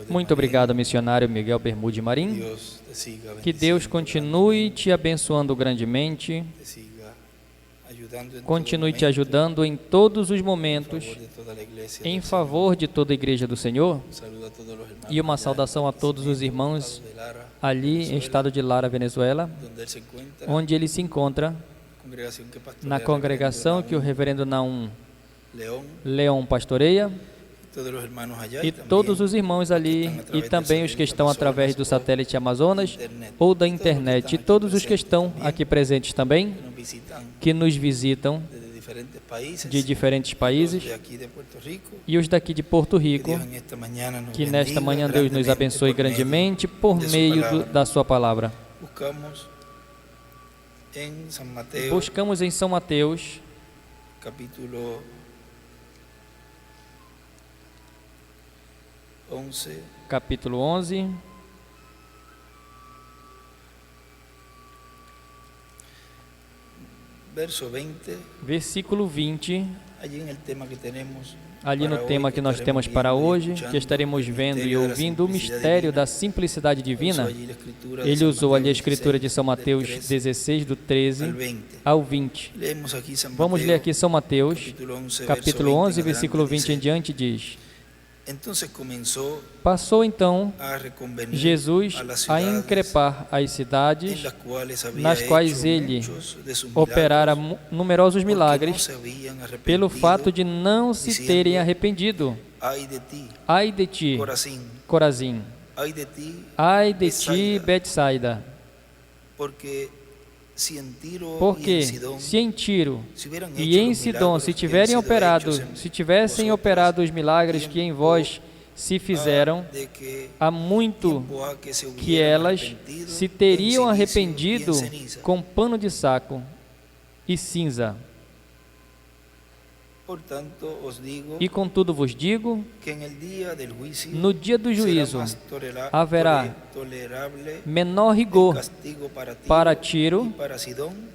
Muito obrigado, missionário Miguel Bermude Marim. Que Deus continue te abençoando grandemente, continue te ajudando em todos os momentos, em favor de toda a Igreja do Senhor. E uma saudação a todos os irmãos ali em estado de Lara, Venezuela, onde ele se encontra, na congregação que o reverendo Naum Leão pastoreia, e todos os irmãos ali, e também os que estão através do satélite Amazonas ou da internet, e todos os que estão aqui presentes também, que nos visitam de diferentes países, e os daqui de Porto Rico, que nesta manhã Deus nos abençoe grandemente por meio da sua palavra. Buscamos em São Mateus, capítulo 11, versículo 20, ali no tema que nós temos para hoje, que estaremos vendo e ouvindo o mistério da simplicidade divina. Ele usou ali a escritura de São Mateus 16, do 13 ao 20. Vamos ler aqui São Mateus, capítulo 11, versículo 20 em diante, diz: Passou então Jesus a increpar as cidades nas quais ele operara numerosos milagres, pelo fato de não se terem arrependido. Ai de ti, Corazim! Ai de ti, Betsaida! Porque se em Tiro e em Sidom se tivessem operado os milagres que em vós se fizeram, há muito que elas se teriam arrependido com pano de saco e cinza. E contudo vos digo, no dia do juízo haverá menor rigor para Tiro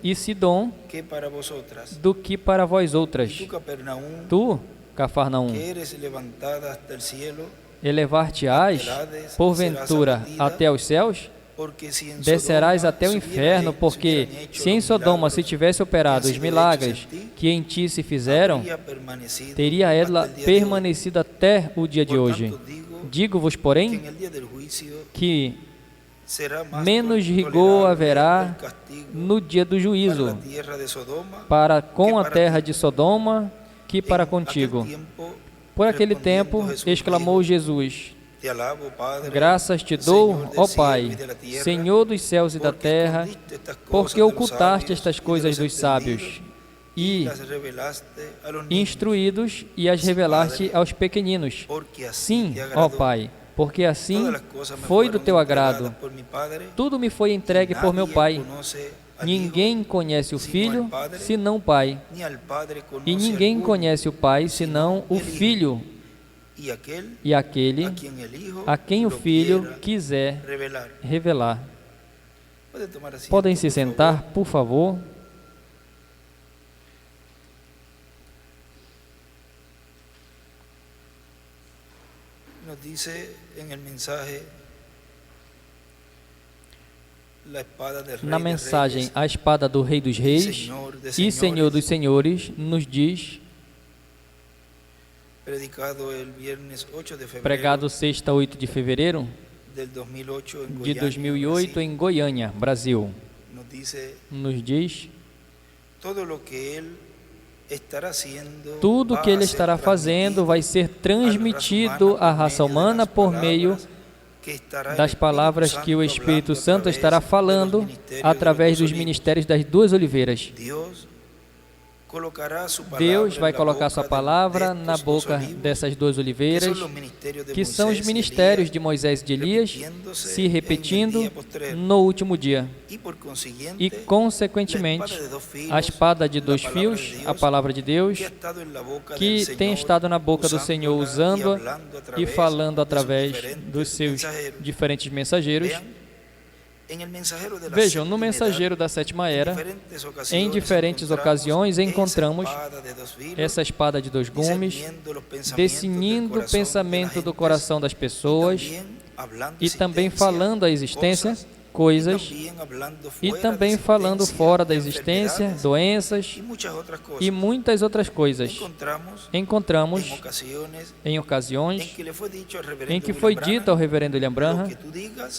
e Sidom do que para vós outras. Tu, Cafarnaum, elevar-te-ás, porventura, até aos céus? Descerás até o inferno, porque se em Sodoma se tivesse operado os milagres que em ti se fizeram, teria ela permanecido até o dia de hoje. Digo-vos, porém, que menos rigor haverá no dia do juízo para com a terra de Sodoma que para contigo. Por aquele tempo, exclamou Jesus: Graças te dou, ó Pai, Senhor dos céus e da terra, porque ocultaste estas coisas dos sábios e instruídos e as revelaste aos pequeninos. Sim, ó Pai, porque assim foi do teu agrado. Tudo me foi entregue por meu Pai. Ninguém conhece o Filho, senão o Pai, e ninguém conhece o Pai, senão o Filho, e aquele a quem o Filho quiser revelar. Podem se sentar, por favor. Na mensagem, a espada do Rei dos Reis e Senhor dos Senhores nos diz, pregado sexta, 8 de fevereiro de 2008 em Goiânia, Brasil, nos diz tudo o que ele estará fazendo vai ser transmitido à raça humana por meio das palavras que o Espírito Santo estará falando através dos ministérios das duas oliveiras. Deus vai colocar sua palavra na boca dessas duas oliveiras, que são os ministérios de Moisés e de Elias, se repetindo no último dia. E, consequentemente, a espada de dois fios, a palavra de Deus, que tem estado na boca do Senhor, usando-a e falando através dos seus diferentes mensageiros. Vejam, no mensageiro da sétima era, em diferentes ocasiões, encontramos essa espada de dois gumes, definindo o pensamento do coração das pessoas e também falando a existência, coisas, e também falando fora da existência, doenças e muitas outras coisas. Encontramos em ocasiões em que foi dito ao reverendo William Branham: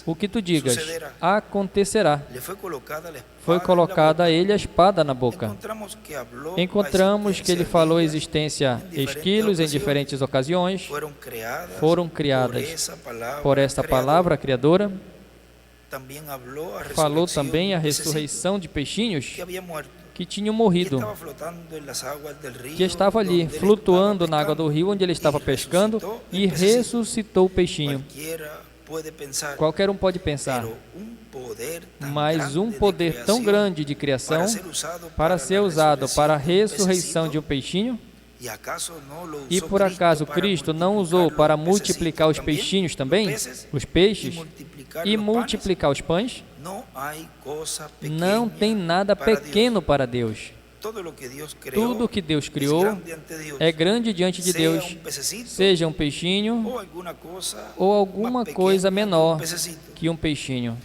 o que tu digas acontecerá. Foi colocada a ele a espada na boca. Encontramos que ele falou a existência esquilos em diferentes ocasiões, foram criadas por esta palavra criadora. Falou também a ressurreição de peixinhos que tinham morrido, que estava ali, flutuando na água do rio onde ele estava pescando, e ressuscitou o peixinho. Qualquer um pode pensar, mas um poder tão grande de criação para ser usado para a ressurreição de um peixinho? E por acaso Cristo não usou para multiplicar os peixinhos também, os peixes, e multiplicar os pães? Não tem nada pequeno para Deus. Tudo que Deus criou é grande diante de Deus, seja um peixinho ou alguma coisa menor que um peixinho.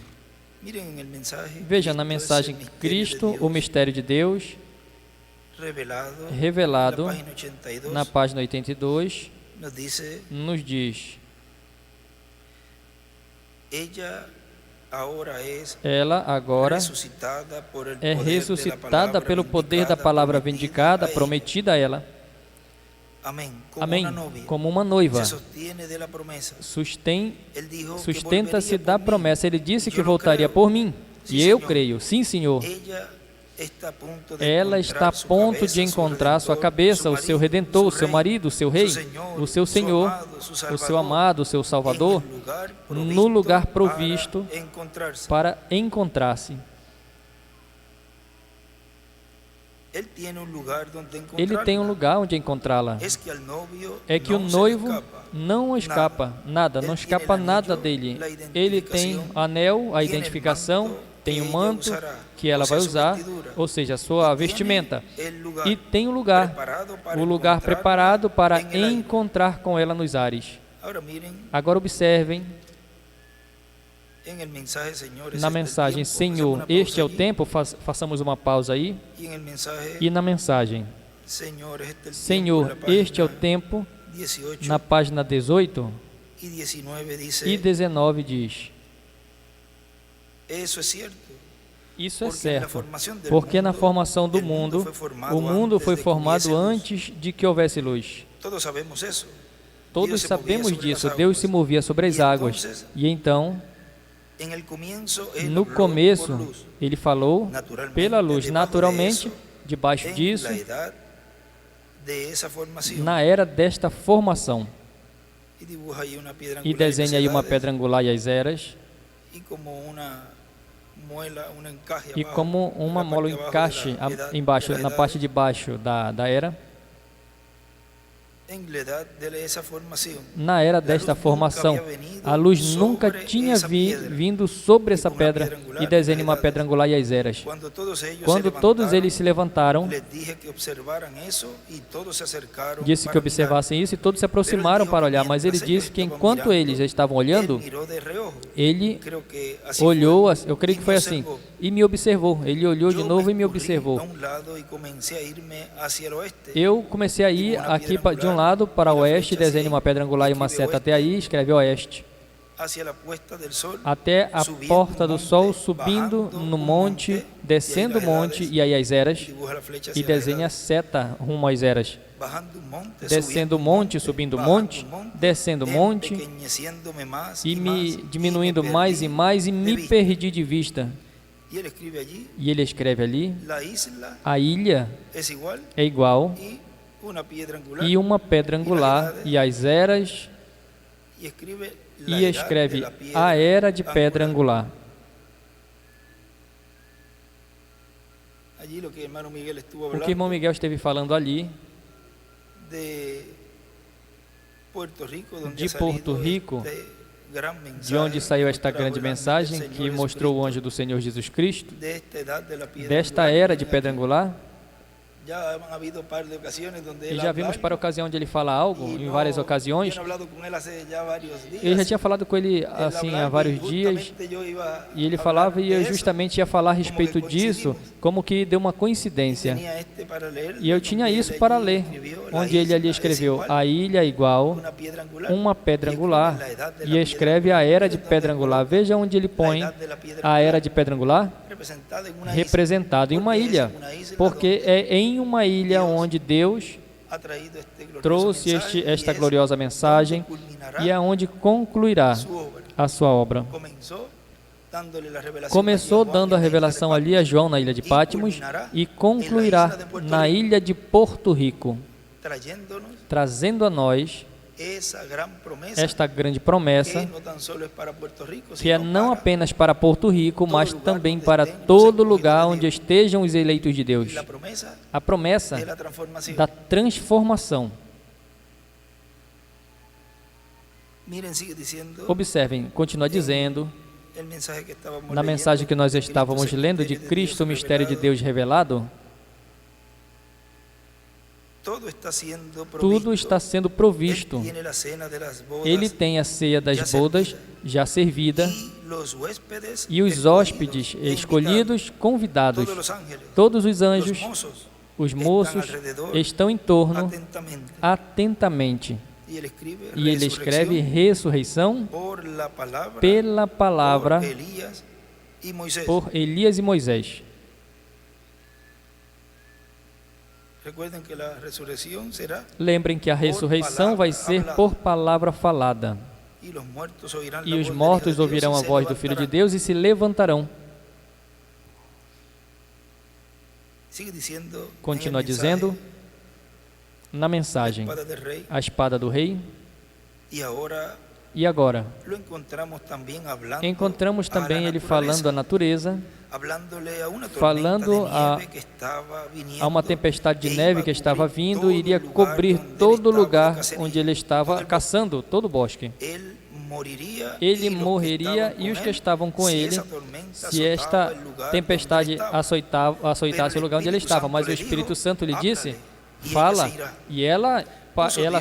Veja na mensagem Cristo, o mistério de Deus, revelado na página 82, nos diz: ela agora é ressuscitada pelo poder da palavra vindicada, prometida a ela. Amém. Como uma noiva. Sustenta-se da promessa. Ele disse que voltaria por mim. E eu creio. Sim, Senhor. Ela está a ponto de encontrar sua cabeça, o seu Redentor, o seu marido, o seu Rei, o seu Senhor, o seu amado, o seu Salvador, no lugar provisto para encontrar-se. Ele tem um lugar onde encontrá-la. É que o noivo não escapa nada, não escapa nada dele. Ele tem anel, a identificação, tem o manto que ela vai usar, ou seja, a sua vestimenta, e tem o lugar preparado para encontrar com ela nos ares. Agora observem, na mensagem Senhor, este é o tempo, façamos uma pausa aí, e na mensagem Senhor, este é o tempo, na página 18 e 19 diz: isso é certo, porque na formação do mundo, o mundo foi formado antes de que houvesse luz. Todos sabemos disso, Deus se movia sobre as águas. E então, no começo, Ele falou pela luz, naturalmente, debaixo disso, na era desta formação. E desenha aí uma pedra angular e as eras, e como uma mola, um encaixe embaixo, na parte de baixo da era. Na era desta formação, a luz nunca tinha vindo sobre essa pedra, e desenha uma pedra angular e as eras. Quando todos eles se levantaram, disse que observassem isso, e todos se aproximaram para olhar, mas ele disse que enquanto eles estavam olhando, ele olhou, eu creio que foi assim, e me observou. Ele olhou de novo e me observou. Eu comecei a ir aqui de um lado para o oeste, desenha uma pedra angular e uma seta até aí, escreve oeste, até a porta do sol, subindo no monte, descendo o monte, e aí as eras, e desenha a seta rumo às eras, descendo o monte, subindo o monte, descendo o monte, e me diminuindo mais e mais, e me perdi de vista. E ele escreve ali, a ilha é igual, e uma pedra angular, e as eras, e escreve a era de pedra angular. O que irmão Miguel esteve falando ali, de Porto Rico, de onde saiu esta grande mensagem que mostrou o anjo do Senhor Jesus Cristo, desta era de pedra angular. E já vimos para a ocasião de ele falar algo, em várias ocasiões. Eu já tinha falado com ele assim há vários dias, e ele falava, e eu justamente ia falar a respeito disso, como que deu uma coincidência. E eu tinha isso para ler, onde ele ali escreveu, a ilha igual, uma pedra angular, e escreve a era de pedra angular. Veja onde ele põe a era de pedra angular, representado em uma ilha, porque é em uma ilha onde Deus trouxe esta gloriosa mensagem e é onde concluirá a sua obra. Começou dando a revelação ali a João na ilha de Patmos e concluirá na ilha de Porto Rico, trazendo a nós esta grande promessa, que é não apenas para Porto Rico, mas também para todo lugar onde estejam os eleitos de Deus. A promessa da transformação. Observem, continua dizendo, na mensagem que nós estávamos lendo de Cristo, o mistério de Deus revelado, tudo está sendo provisto. Ele tem a ceia das bodas já servida e os hóspedes escolhidos, convidados. Todos os anjos, os moços, estão em torno atentamente. E ele escreve ressurreição pela palavra por Elias e Moisés. Lembrem que a ressurreição vai ser por palavra falada. E os mortos ouvirão a voz do Filho de Deus e se levantarão. Continua dizendo na mensagem, a espada do rei. E agora, encontramos também ele falando à natureza, falando a uma tempestade de neve que estava vindo e iria cobrir todo lugar onde ele estava caçando, todo o bosque. Ele morreria e os que estavam com ele, se esta tempestade açoitasse o lugar onde ele estava. Mas o Espírito Santo lhe disse, fala, e ela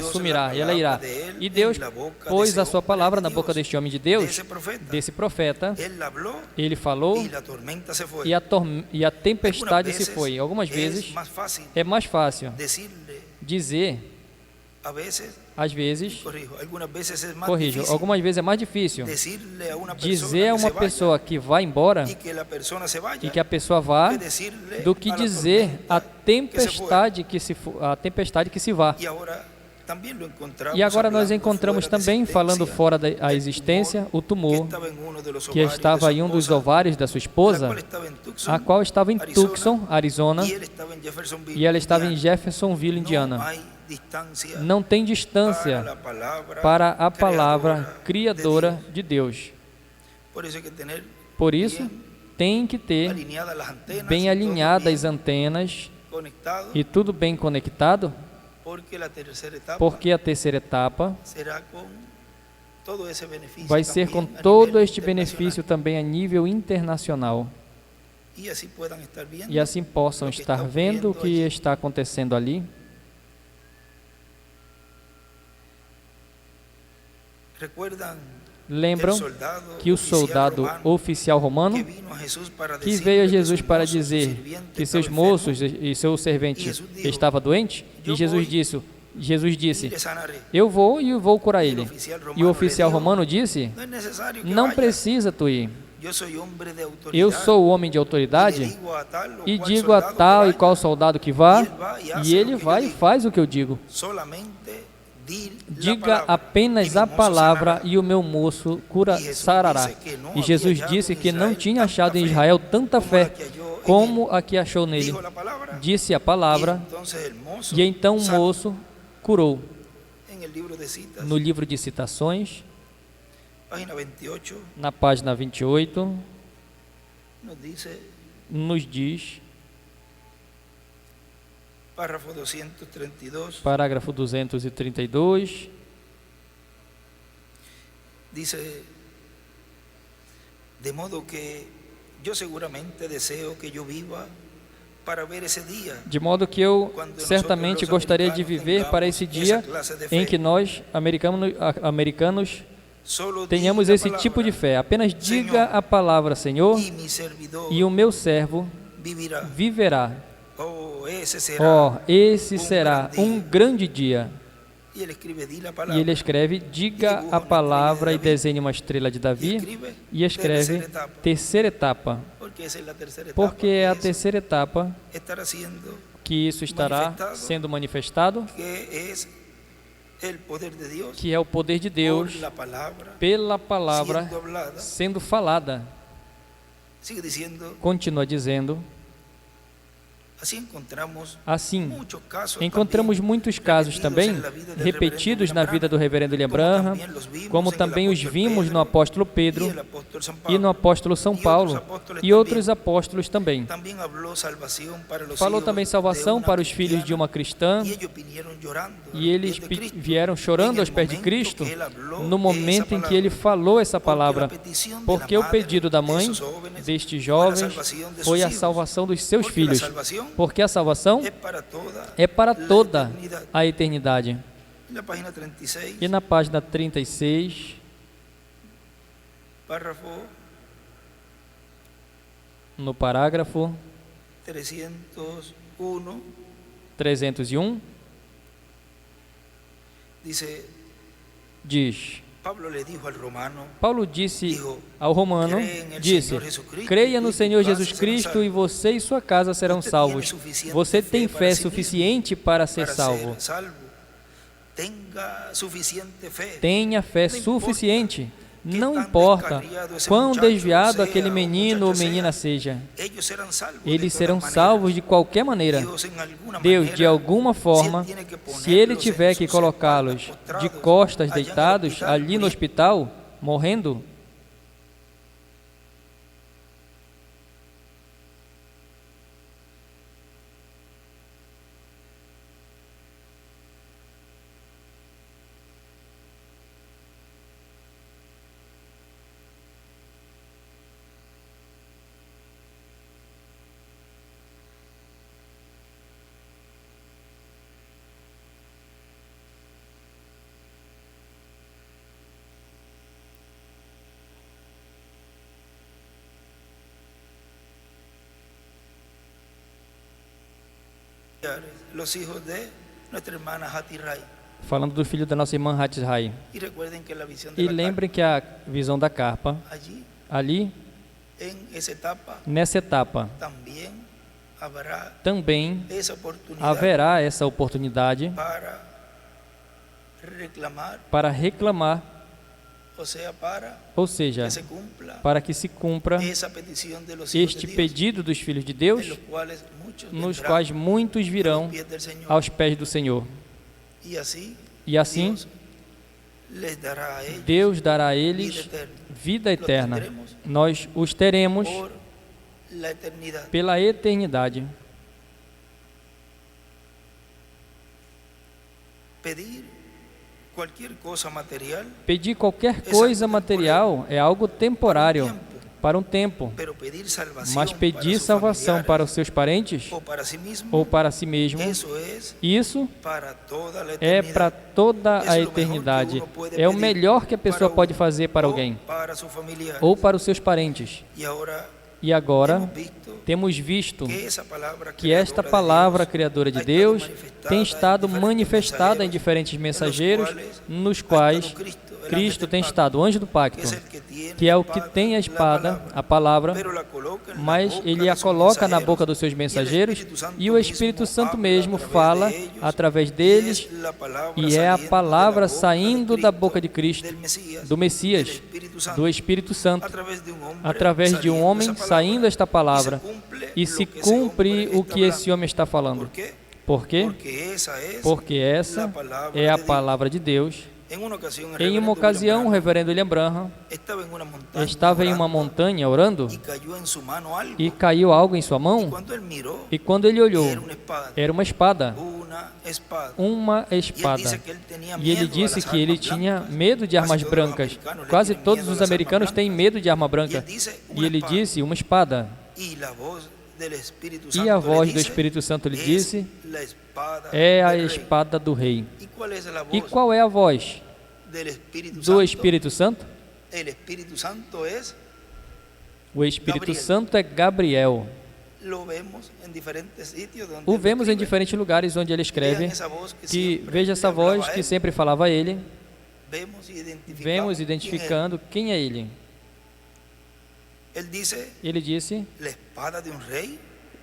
sumirá, ela irá. E Deus pôs a sua palavra na boca deste homem de Deus, desse profeta. Ele falou e a tempestade se foi. Algumas vezes é mais fácil dizer, às vezes, corrijo, algumas vezes é mais difícil dizer a uma pessoa que vai embora e que a pessoa vá, do que dizer a tempestade que se vá. E agora nós encontramos também, falando fora da existência, o tumor que estava em um dos ovários da sua esposa, a qual estava em Tucson, Arizona, e ela estava em Jeffersonville, Indiana. Não tem distância para a palavra criadora de Deus. Por isso, tem que ter bem alinhadas as antenas e tudo bem conectado, porque a terceira etapa vai ser com todo este benefício também a nível internacional. E assim possam estar vendo o que está acontecendo ali. Lembram que o soldado oficial romano que veio a Jesus para dizer que seus moços e seu servente estava doente, e Jesus disse, eu vou e vou curar ele. E o oficial romano disse, não precisa tu ir. Eu sou o homem de autoridade e digo a tal e qual soldado que vá, e ele vai e faz o que eu digo. Diga apenas a palavra e o meu moço sarará. E Jesus disse que não tinha achado em Israel tanta fé como a que achou nele. Disse a palavra e então o moço curou. No livro de Citações, na página 28, nos diz, parágrafo 232, Dice, de modo que eu seguramente desejo que eu viva para ver esse dia. De modo que eu certamente gostaria de viver para esse dia em que nós, americanos, tenhamos esse tipo de fé. Apenas diga a palavra, Senhor, e o meu servo viverá. Oh, esse será um grande dia. E ele escreve, diga a palavra e desenhe uma estrela de Davi, e escreve terceira etapa, porque é a terceira etapa que isso estará sendo manifestado, que é o poder de Deus pela palavra sendo falada. Continua dizendo, assim, encontramos muitos casos também repetidos na vida do reverendo William Branham, como também os vimos no apóstolo Pedro e no apóstolo São Paulo e outros apóstolos também. Falou também salvação para os filhos de uma cristã e eles vieram chorando aos pés de Cristo no momento em que ele falou essa palavra, porque o pedido da mãe destes jovens foi a salvação dos seus filhos. Porque a salvação é para toda a eternidade. E na página 36, no parágrafo 301, diz, Paulo disse ao romano, creia no Senhor Jesus Cristo e você e sua casa serão salvos. Você tem fé suficiente para ser salvo. Tenha fé suficiente. Não importa quão desviado aquele menino ou menina seja, eles serão salvos de qualquer maneira. Deus, de alguma forma, se Ele tiver que colocá-los de costas deitados ali no hospital, morrendo, los hijos de nuestra hermana Hattie Rai. Falando do filho da nossa irmã Hattie Rai. E lembrem que a visão da carpa, ali, nessa etapa, também haverá essa oportunidade para reclamar, ou seja, para que se cumpra este pedido dos filhos de Deus, nos quais muitos virão aos pés do Senhor. E assim, Deus dará a eles vida eterna. Nós os teremos pela eternidade. Pedir qualquer coisa material é algo temporário, para um tempo, mas pedir salvação para os seus parentes ou para si mesmo, isso é para toda a eternidade. É o melhor que a pessoa pode fazer para alguém ou para os seus parentes. E agora temos visto que esta palavra criadora de Deus tem estado manifestada em diferentes mensageiros, nos quais Cristo tem estado, o anjo do pacto, que é o que tem a espada, a palavra, mas ele a coloca na boca dos seus mensageiros e o Espírito Santo mesmo fala através deles e é a palavra saindo da boca de Cristo, do Messias, do Espírito Santo, através de um homem saindo esta palavra e se cumpre o que esse homem está falando. Por quê? Porque essa é a palavra de Deus Em uma ocasião, o reverendo William Branham estava em uma montanha orando e caiu algo em sua mão. E quando ele olhou, era uma espada. Uma espada. E ele disse que ele tinha medo de armas brancas. Quase todos os americanos têm medo de arma branca. E ele disse, uma espada. E a voz do Espírito Santo lhe disse, é a espada do rei. E qual é a voz do Espírito Santo? O Espírito Santo é Gabriel. O vemos em diferentes lugares onde ele escreve que veja essa voz que sempre falava a ele. Vemos identificando quem é ele. Ele disse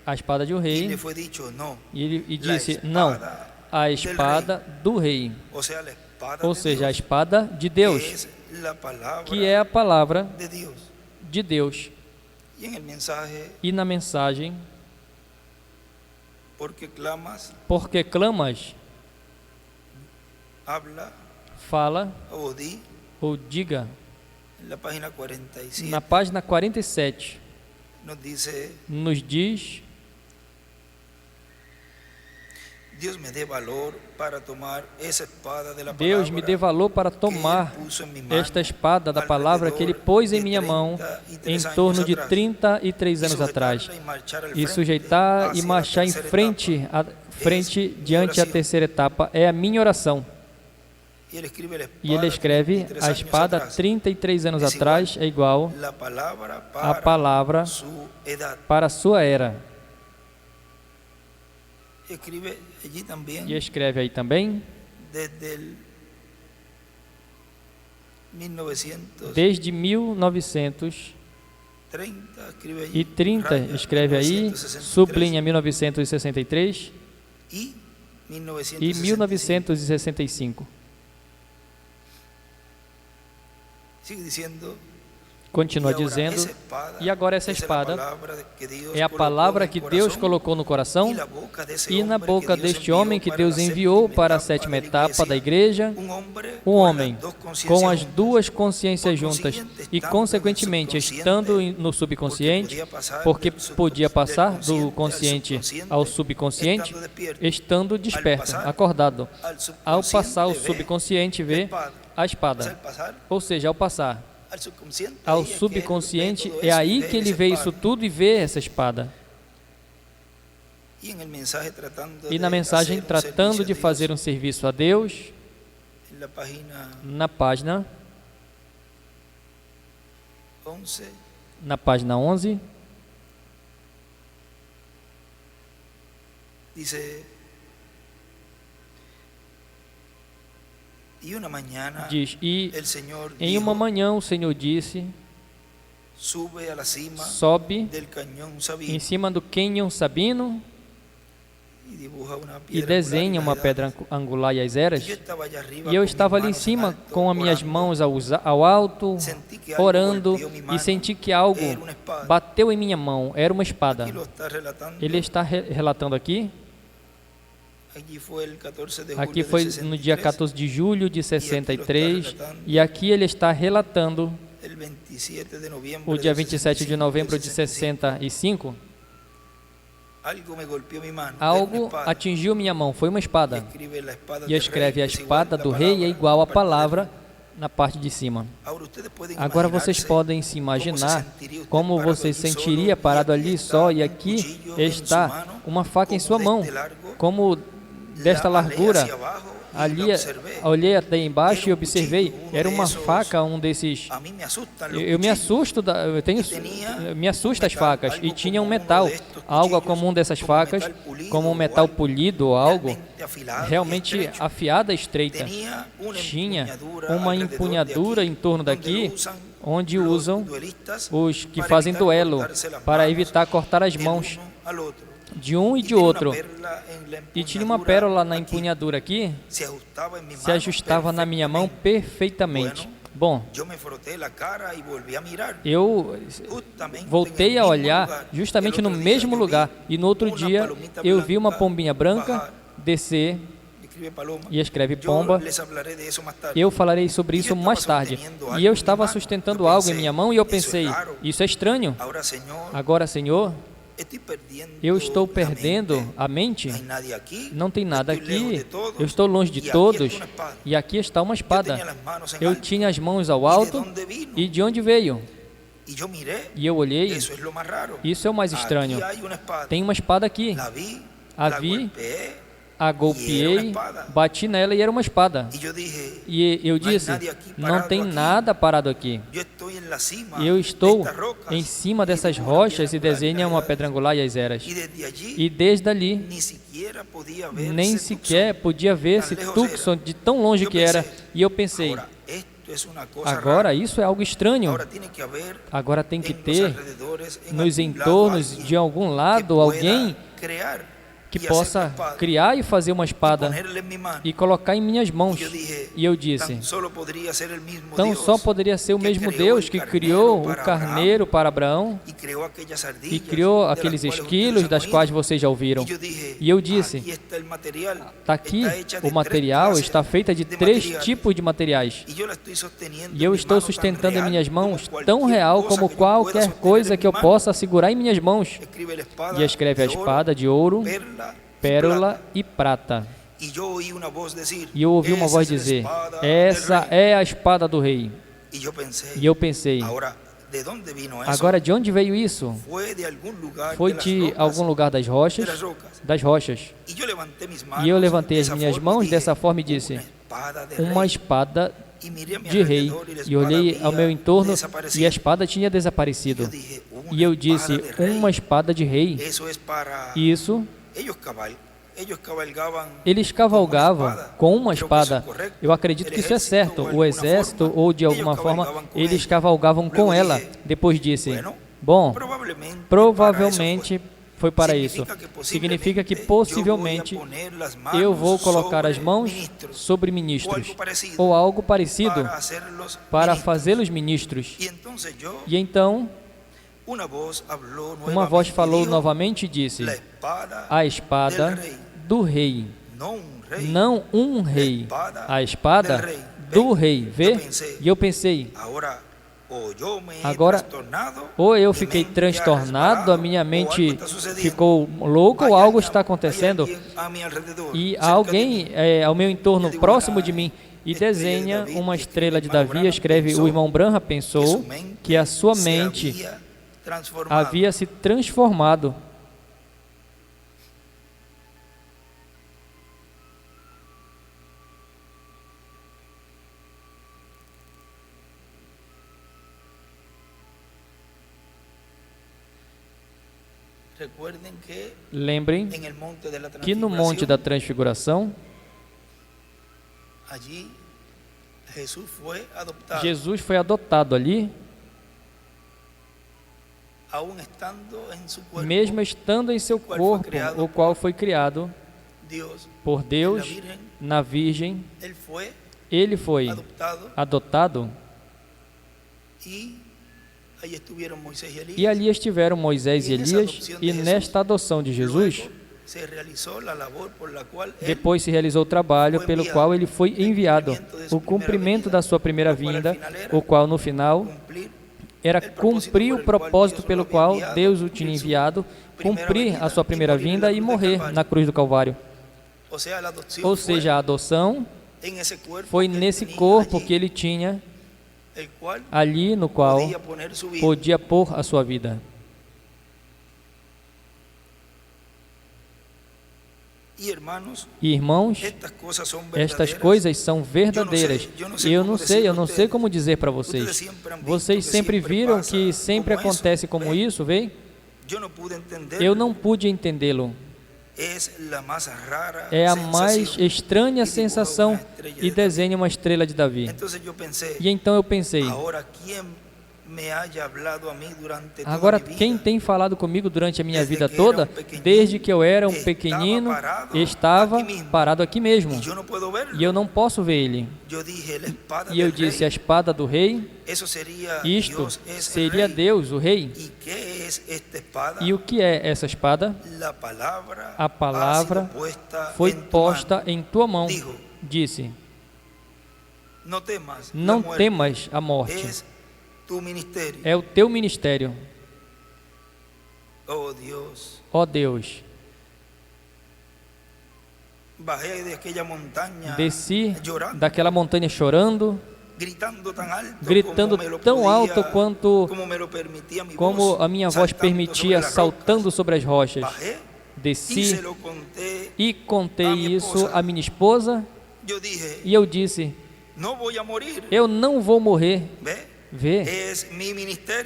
a espada de um rei e disse não, a espada do rei, ou seja, a espada de Deus, que é a palavra de Deus. E na mensagem, porque clamas, fala ou diga. Na página 47, nos diz: Deus me dê valor para tomar esta espada da palavra que Ele pôs em minha mão em torno de 33 anos atrás, e sujeitar e marchar em frente diante a terceira etapa. É a minha oração. E ele escreve, a espada 33 anos atrás é igual a palavra para a sua era. E escreve aí também, desde 1930, escreve aí, sublinha 1963 e 1965. Continua dizendo, e agora essa espada é a palavra que Deus colocou no coração e na boca deste homem que Deus enviou para a sétima etapa da igreja, um homem com as duas consciências juntas e, consequentemente, estando no subconsciente, porque podia passar do consciente ao subconsciente, estando desperto, acordado. Ao passar o subconsciente, vê a espada, ou seja, ao passar ao subconsciente, é aí que ele vê isso tudo e vê essa espada. E na mensagem, tratando de fazer um serviço a Deus, na página 11, diz, e em uma manhã o Senhor disse, sobe em cima do Canyon Sabino e desenha uma pedra angular e as eras. E eu estava ali em cima com as minhas mãos ao alto, orando, e senti que algo bateu em minha mão, era uma espada. Ele está relatando aqui. Aqui foi no dia 14 de julho de 63, e aqui ele está relatando o dia 27 de novembro de 65. Algo atingiu minha mão, foi uma espada. E escreve, a espada do rei é igual à palavra na parte de cima. Agora vocês podem se imaginar como você sentiria parado ali só, e aqui está uma faca em sua mão, como desta largura. Ali, olhei até embaixo e observei, era uma faca, um desses. Eu me assusto, me assusta as facas, e tinha um metal, algo como um dessas facas, como um metal polido ou algo, realmente afiada, estreita. Tinha uma empunhadura em torno daqui, onde usam os que fazem duelo, para evitar cortar as mãos de um e de outro. E tinha uma pérola na empunhadura aqui, se ajustava na minha mão perfeitamente. Bom, eu voltei a olhar justamente no mesmo lugar, e no outro dia eu vi uma pombinha branca descer e escreve pomba. Eu falarei sobre isso mais tarde. E eu estava sustentando algo em minha mão e eu pensei, isso é estranho. Agora, Senhor, eu estou perdendo a mente, não tem nada aqui, eu estou longe de todos, e aqui está uma espada. Eu tinha as mãos ao alto, e de onde veio? E eu olhei, isso é o mais estranho. Tem uma espada aqui. A vi, a golpeei, bati nela e era uma espada. E eu disse, não tem nada parado aqui. Eu estou em cima dessas rochas e desenha uma pedra angular e as eras. E desde ali, nem sequer podia ver-se Tucson de tão longe que era. E eu pensei, agora isso é algo estranho. Agora tem que ter nos entornos de algum lado alguém que possa criar e fazer uma espada e colocar em minhas mãos. E eu disse, então só poderia ser o mesmo Deus que criou o carneiro para Abraão e criou aqueles esquilos das quais vocês já ouviram. E eu disse, está aqui, o material está feito de 3 tipos de materiais. E eu estou sustentando em minhas mãos tão real como qualquer coisa que eu possa segurar em minhas mãos. E escreve a espada de ouro, pérola e prata. E eu ouvi uma voz dizer, essa é a espada do rei. E eu pensei, agora de onde veio isso? Foi de algum lugar das rochas. E eu levantei as minhas mãos dessa forma e disse, uma espada de rei. E olhei ao meu entorno e a espada tinha desaparecido. E eu disse, uma espada de rei. Isso, eles cavalgavam com uma espada. Eu acredito que isso é certo. O exército, ou de alguma forma, eles cavalgavam com ela. Depois disse, bom, provavelmente foi para isso. Significa que possivelmente eu vou colocar as mãos sobre ministros, ou algo parecido, para fazê-los ministros. E então, uma voz falou novamente e disse, a espada do rei, não um rei, a espada do rei, vê? E eu pensei, agora, ou eu fiquei transtornado, a minha mente ficou louca, ou algo está acontecendo, e há alguém ao meu entorno, próximo de mim, e desenha uma estrela de Davi, escreve, o irmão Branham pensou que a sua mente havia se transformado. Lembrem que no Monte da Transfiguração, Jesus foi adotado ali, mesmo estando em seu corpo, o qual foi criado por Deus na Virgem, ele foi adotado, e ali estiveram Moisés e Elias, e nesta adoção de Jesus, depois se realizou o trabalho pelo qual ele foi enviado, o cumprimento da sua primeira vinda, o qual no final era cumprir o propósito pelo qual Deus o tinha enviado, cumprir a sua primeira vinda e morrer na cruz do Calvário. Ou seja, a adoção foi nesse corpo que ele tinha, ali no qual podia pôr a sua vida. E irmãos, estas coisas são verdadeiras. Eu não sei como dizer para vocês. Vocês sempre viram que sempre acontece como isso, vê? Eu não pude entendê-lo. É a mais estranha sensação e desenha uma estrela de Davi. E então eu pensei, agora quem tem falado comigo durante a minha vida toda, desde que eu era um pequenino, estava parado aqui mesmo, e eu não posso ver ele. E eu disse, a espada do rei, isto seria Deus, o rei. E o que é essa espada? A palavra foi posta em tua mão. Disse: não temas a morte. É o teu ministério. Ó Deus, desci daquela montanha chorando, gritando tão alto quanto como a minha voz permitia, saltando sobre as rochas. Desci e contei isso à minha esposa, e eu disse: eu não vou morrer. Vê,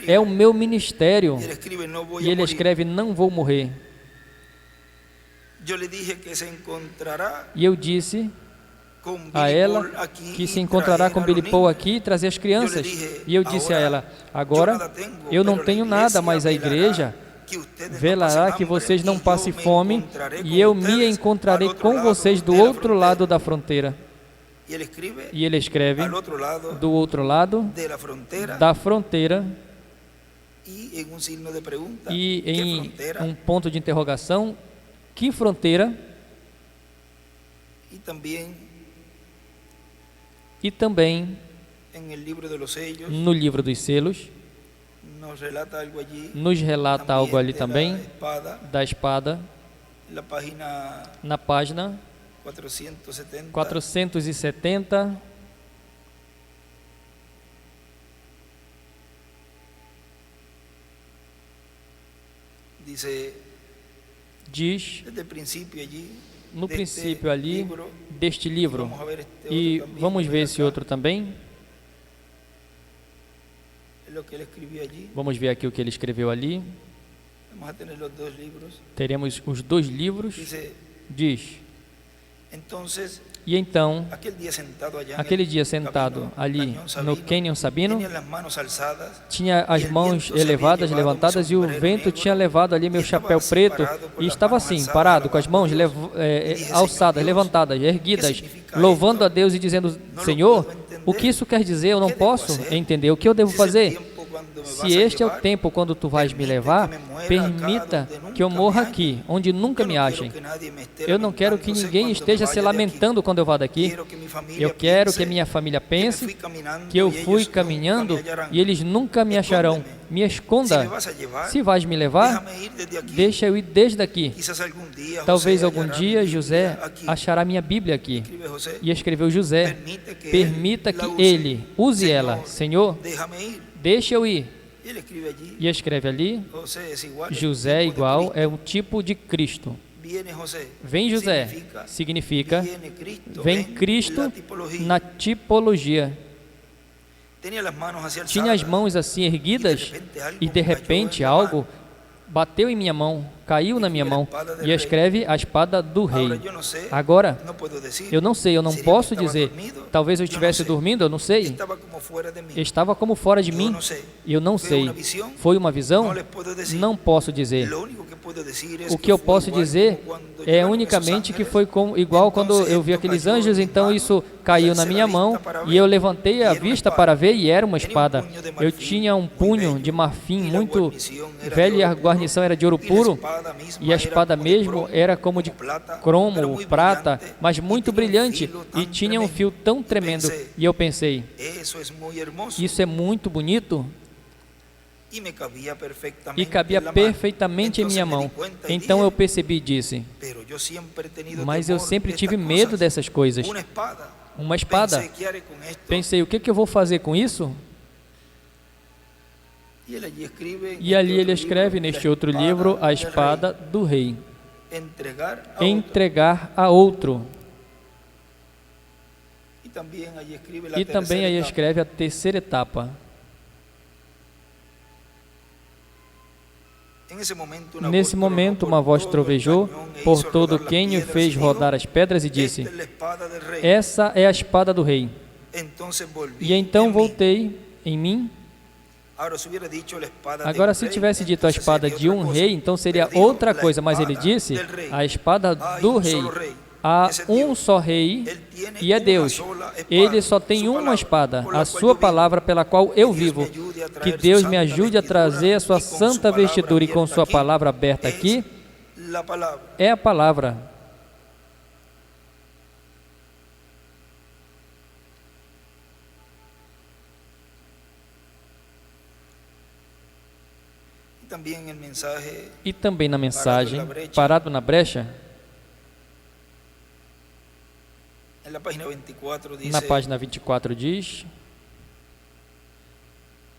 é o meu ministério. E ele escreve: não vou morrer. E eu disse a ela que se encontrará com Billy Paul aqui e trazer as crianças. E eu disse a ela: agora eu não tenho nada, mas a igreja velará que vocês não passem fome, e eu me encontrarei com vocês do outro lado da fronteira. E ele escreve: do outro lado da fronteira. E em um ponto de interrogação: que fronteira? E também no livro dos selos nos relata algo ali também da espada, na página 470. Diz no princípio ali deste livro, e vamos ver esse outro também. Vamos ver aqui o que ele escreveu ali. Teremos os dois livros. Diz: e então, aquele dia sentado ali no Canyon Sabino, tinha as mãos elevadas, levantadas, e o vento tinha levado ali meu chapéu preto, e estava assim, parado, com as mãos alçadas, levantadas, erguidas, louvando a Deus e dizendo: Senhor, o que isso quer dizer? Eu não posso entender. O que eu devo fazer? Se este é o tempo quando tu vais me levar, permita que eu morra aqui, onde nunca me achem. Eu não quero que ninguém esteja se lamentando quando eu vá daqui. Eu quero que a minha família pense que eu fui caminhando e eles nunca me acharão. Me esconda. Se vais me levar, deixa eu ir desde aqui. Talvez algum dia José achará minha Bíblia aqui. E escreveu José: permita que ele use ela. Senhor, deixa eu ir. E escreve ali: José igual é um tipo de Cristo. Vem José significa vem Cristo na tipologia. Tinha as mãos assim erguidas, e de repente algo bateu em minha mão, caiu na minha mão, e escreve a espada do rei. Agora, eu não sei, eu não posso dizer. Talvez eu estivesse dormindo, eu não sei. Estava como fora de mim, e eu não sei. Foi uma visão? Não posso dizer. O que eu posso dizer é unicamente que foi igual quando eu vi aqueles anjos, então isso caiu na minha mão, e eu levantei a vista para ver, e era uma espada. Eu tinha um punho de marfim muito velho, e a guarnição era de ouro puro, e a espada mesmo era como de cromo, prata, mas muito brilhante, e tinha um fio tão tremendo. E eu pensei: isso é muito bonito, e cabia perfeitamente em minha mão. Então eu percebi e disse: mas eu sempre tive medo dessas coisas. Uma espada. Pensei: o que eu vou fazer com isso? E ali ele escreve neste outro livro: a espada do rei. Entregar a outro. E também aí escreve a terceira etapa. Nesse momento, uma voz trovejou por todo o cânion e fez rodar as pedras e disse: essa é a espada do rei. E então voltei em mim. Agora, se tivesse dito a espada de um rei, então seria outra coisa, mas ele disse a espada do rei. Há um só rei, e é Deus. Ele só tem uma espada, a sua palavra pela qual eu vivo. Que Deus me ajude a trazer a sua santa vestidura e com sua palavra aberta aqui é a palavra. E também na mensagem, parado na brecha, na página 24 diz,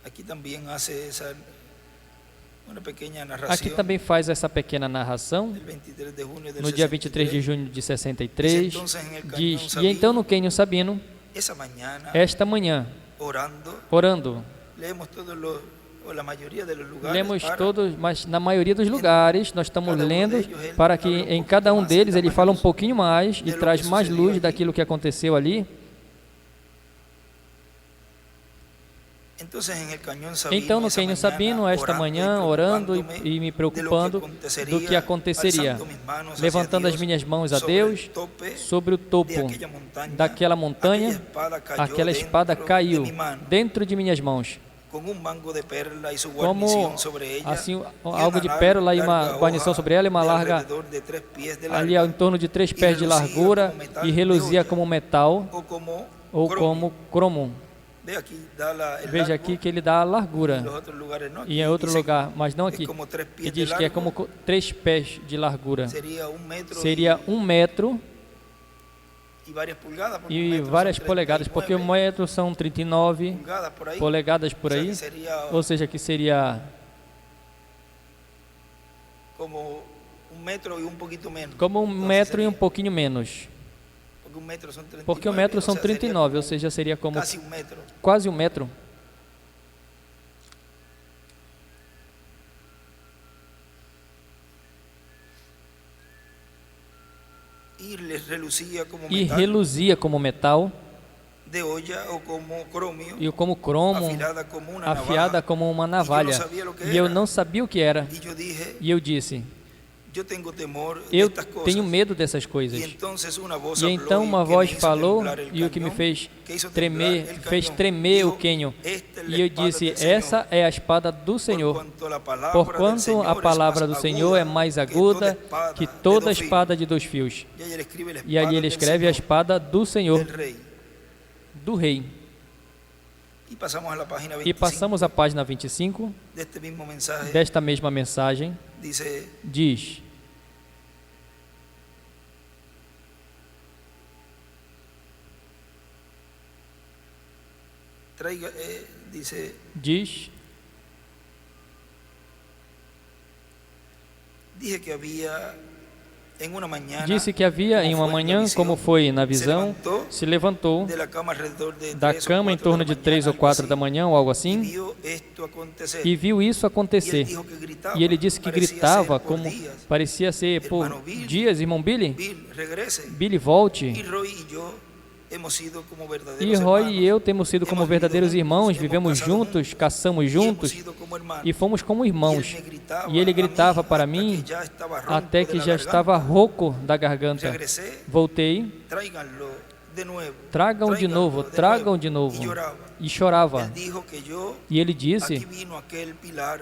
aqui também faz essa pequena narração, no dia 23 de junho de 63, diz, e então no Quênio Sabino, esta manhã, orando, lemos todos, mas na maioria dos lugares nós estamos lendo para que em cada um deles ele fala um pouquinho mais e traz mais luz daquilo que aconteceu ali. Então no Quênio Sabino, esta manhã, orando e me preocupando do que aconteceria, levantando as minhas mãos a Deus, sobre o topo daquela montanha, aquela espada caiu dentro de minhas mãos, como assim, algo de pérola e uma guarnição sobre ela e uma larga, ali em torno de 3 pés de largura, e reluzia como metal ou como cromo. Veja aqui que ele dá a largura, e em outro lugar, mas não aqui, que diz que é como 3 pés de largura, seria 1 metro e várias polegadas, porque o metro são 39 polegadas por aí, ou seja, que seria como 1 metro e um pouquinho menos, porque o metro são 39, ou seja, seria como quase 1 metro. E reluzia como metal, e como cromo, afiada como uma navalha. E eu não sabia o que era. E eu disse, eu tenho medo dessas coisas. E então uma voz falou, e o que me fez tremer o quênio. E eu disse, essa é a espada do Senhor. Porquanto a palavra do Senhor é mais aguda que toda espada de 2 fios. E ali ele escreve a espada do Senhor, do rei. E passamos à página 25 desta mesma mensagem. Diz, disse que havia em uma manhã, como foi na visão, se levantou da cama em torno de 3 ou 4 da manhã, ou algo assim, e viu isso acontecer. E ele disse que gritava, como parecia ser por dias, irmão Billy, Billy, volte. E Roy e eu temos sido como verdadeiros irmãos, vivemos juntos, caçamos juntos e fomos como irmãos. E ele gritava para mim até que já estava rouco da garganta. Voltei, tragam de novo, tragam de novo. E chorava. E ele disse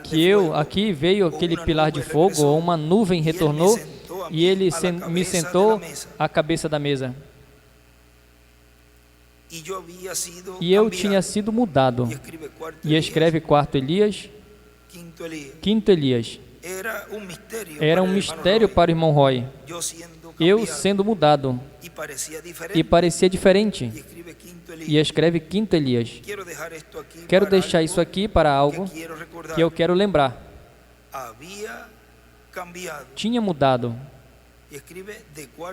que aqui veio aquele pilar de fogo, ou uma nuvem retornou, e ele me sentou à cabeça da mesa. E eu tinha sido mudado. E escreve 4º Elias, 5º Elias. Era um mistério para o irmão Roy. Eu sendo mudado. E parecia diferente. E escreve 5º Elias. Quero deixar isso aqui para algo que eu quero lembrar. Tinha mudado.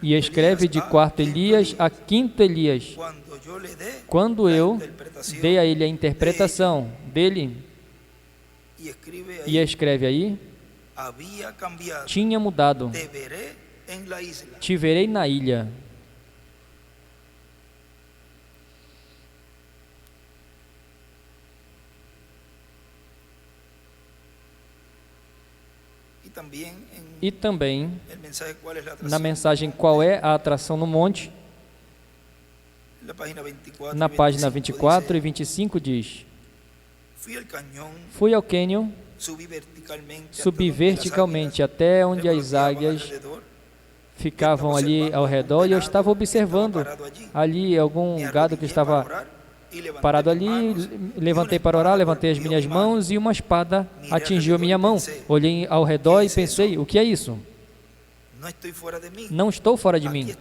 E escreve de 4º Elias a 5º Elias. Quando eu dei a ele a interpretação dele, e escreve aí, tinha mudado. Te verei na ilha. E também, na mensagem Qual é a Atração no Monte, na página 24 e 25 diz, Fui ao cânion, subi verticalmente até onde as águias ficavam ali ao redor, e eu estava observando ali algum gado que estava parado ali. Levantei para orar, levantei as minhas mãos e uma espada atingiu a minha mão. Olhei ao redor e pensei: o que é isso? Não estou fora de mim.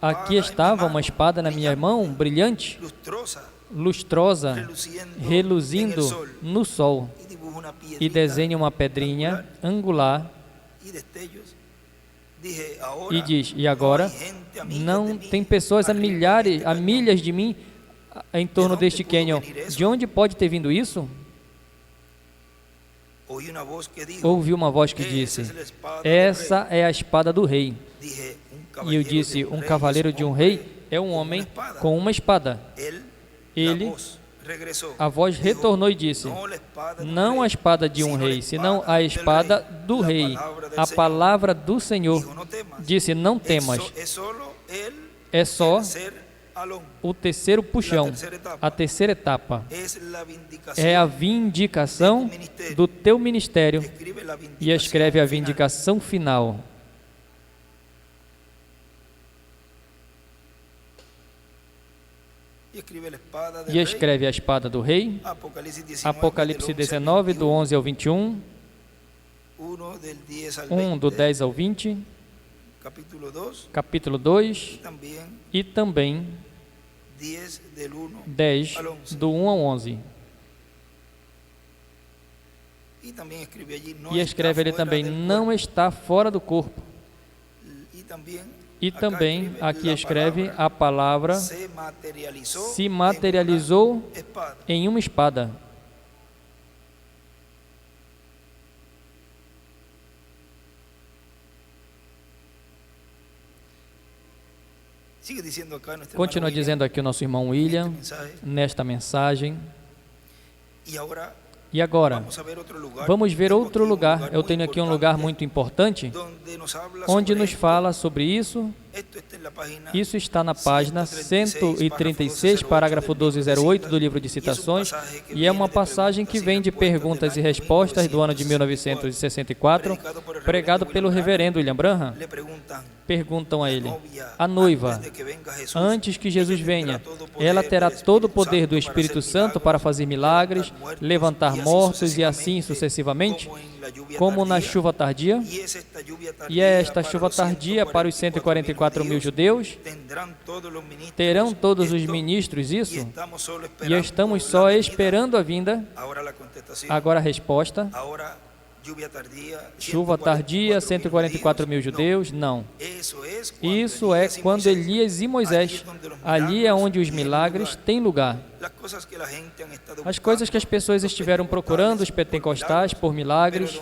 Aqui estava uma espada na minha mão, brilhante, lustrosa, reluzindo no sol, e desenha uma pedrinha angular e diz: e agora não tem pessoas a milhas de mim em torno deste cânion. De onde pode ter vindo isso? Ouvi uma voz que disse: essa é a espada do rei. E eu disse: um cavaleiro de um rei é um homem com uma espada. A voz retornou e disse: não a espada de um rei, senão a espada do rei. A palavra do Senhor disse: não temas. É só o terceiro puxão, a terceira etapa. É a vindicação do teu ministério, e escreve a vindicação final. E escreve a espada do rei. Apocalipse 19, do 11 ao 21. 1, do 10 ao 20. Capítulo 2. E também 10, do 1 ao 11. E escreve ele também: não está fora do corpo. E também aqui escreve: a palavra se materializou em uma espada. Continua dizendo aqui o nosso irmão William, nesta mensagem. E agora, vamos ver outro lugar. Eu tenho aqui um lugar muito importante, onde nos fala sobre isso. Isso está na página 136, parágrafo 1208 do livro de citações, e é uma passagem que vem de perguntas e respostas do ano de 1964, pregado pelo reverendo William Branham. Perguntam a ele: a noiva, antes que Jesus venha, ela terá todo o poder do Espírito Santo para fazer milagres, levantar mortos e assim sucessivamente, como na chuva tardia? E é esta chuva tardia para os 144 mil judeus? Terão todos os ministros isso? E estamos só esperando a vinda? Agora a resposta: chuva tardia, 144 mil judeus? Não. Isso é quando Elias e Moisés. Ali é onde os milagres têm lugar. As coisas que as pessoas estiveram procurando, os pentecostais, por milagres,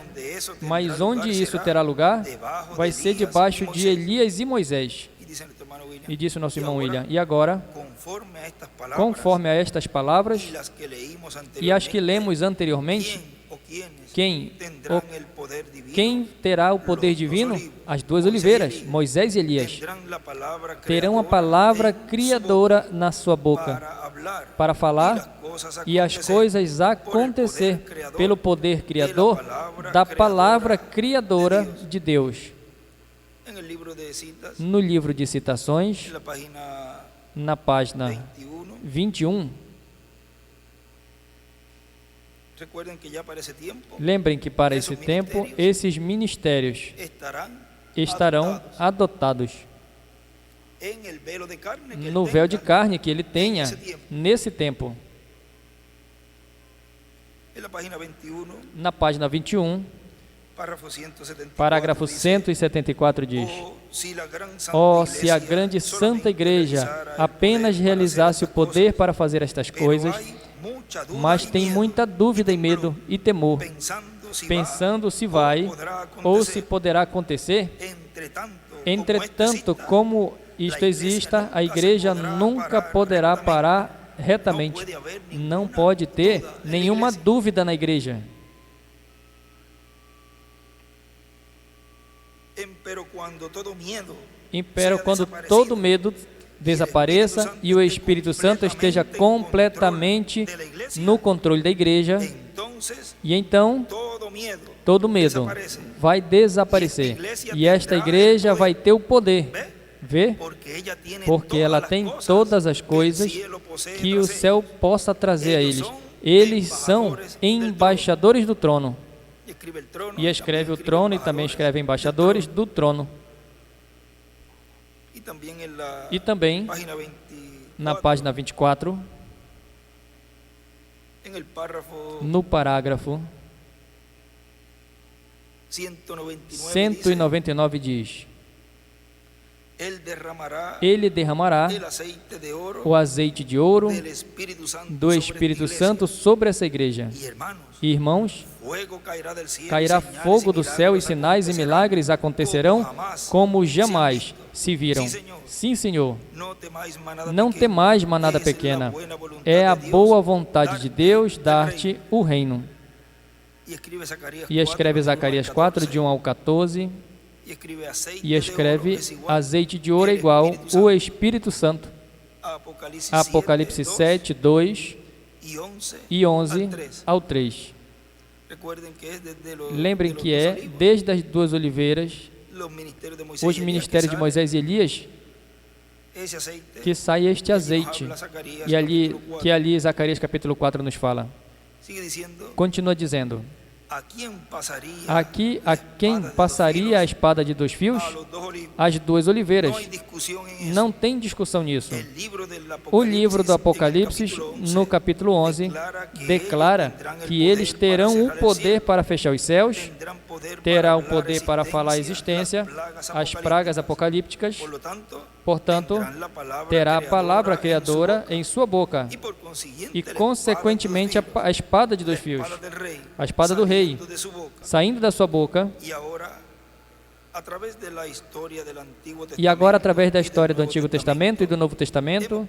mas onde isso terá lugar, vai ser debaixo de Elias e Moisés. E disse o nosso irmão William: e agora, conforme a estas palavras e as que lemos anteriormente, quem terá o poder divino? As duas oliveiras, Moisés e Elias, terão a palavra criadora na sua boca para falar e as coisas acontecer pelo poder criador da palavra criadora de Deus. No livro de citações, na página 21, lembrem que para esse tempo, esses ministérios estarão adotados no véu de carne que ele tenha nesse tempo. Na página 21, parágrafo 174 diz: oh, se a grande santa igreja apenas realizasse o poder para fazer estas coisas, mas tem muita dúvida e medo e temor, pensando se vai ou se poderá acontecer. Entretanto, como isto exista, a igreja nunca poderá parar retamente. Não pode ter nenhuma dúvida na igreja. Empero quando todo medo desapareça e o Espírito Santo esteja completamente no controle da igreja, E então, todo medo vai desaparecer. E esta igreja vai ter o poder. Vê? Porque ela tem todas as coisas que o céu possa trazer a eles. Eles são embaixadores do trono. E escreve o trono e também escreve embaixadores do trono. E também, na página 24, no parágrafo 199 diz: Ele derramará o azeite de ouro do Espírito Santo sobre essa igreja. E, irmãos, cairá fogo do céu e sinais e milagres acontecerão como jamais se viram. Sim, Senhor. Não temais, manada pequena. É a boa vontade de Deus dar-te o reino. E escreve Zacarias 4, de 1 ao 14. E escreve azeite de ouro é igual o Espírito Santo. Apocalipse 7, 2 e 11 ao 3. Lembrem que é desde as duas oliveiras, os ministérios de Moisés e Elias, que sai este azeite. E ali Zacarias capítulo 4 nos fala. Continua dizendo: Aqui a quem passaria a espada de dois fios? As duas oliveiras. Não tem discussão nisso. O livro do Apocalipse, no capítulo 11, declara que eles terão o poder para fechar os céus, terá o poder para falar a existência, as pragas apocalípticas, portanto, terá a palavra criadora em sua boca e, consequentemente, a espada de dois fios, a espada do rei, saindo da sua boca. E agora, através da história do Antigo Testamento e do Novo Testamento,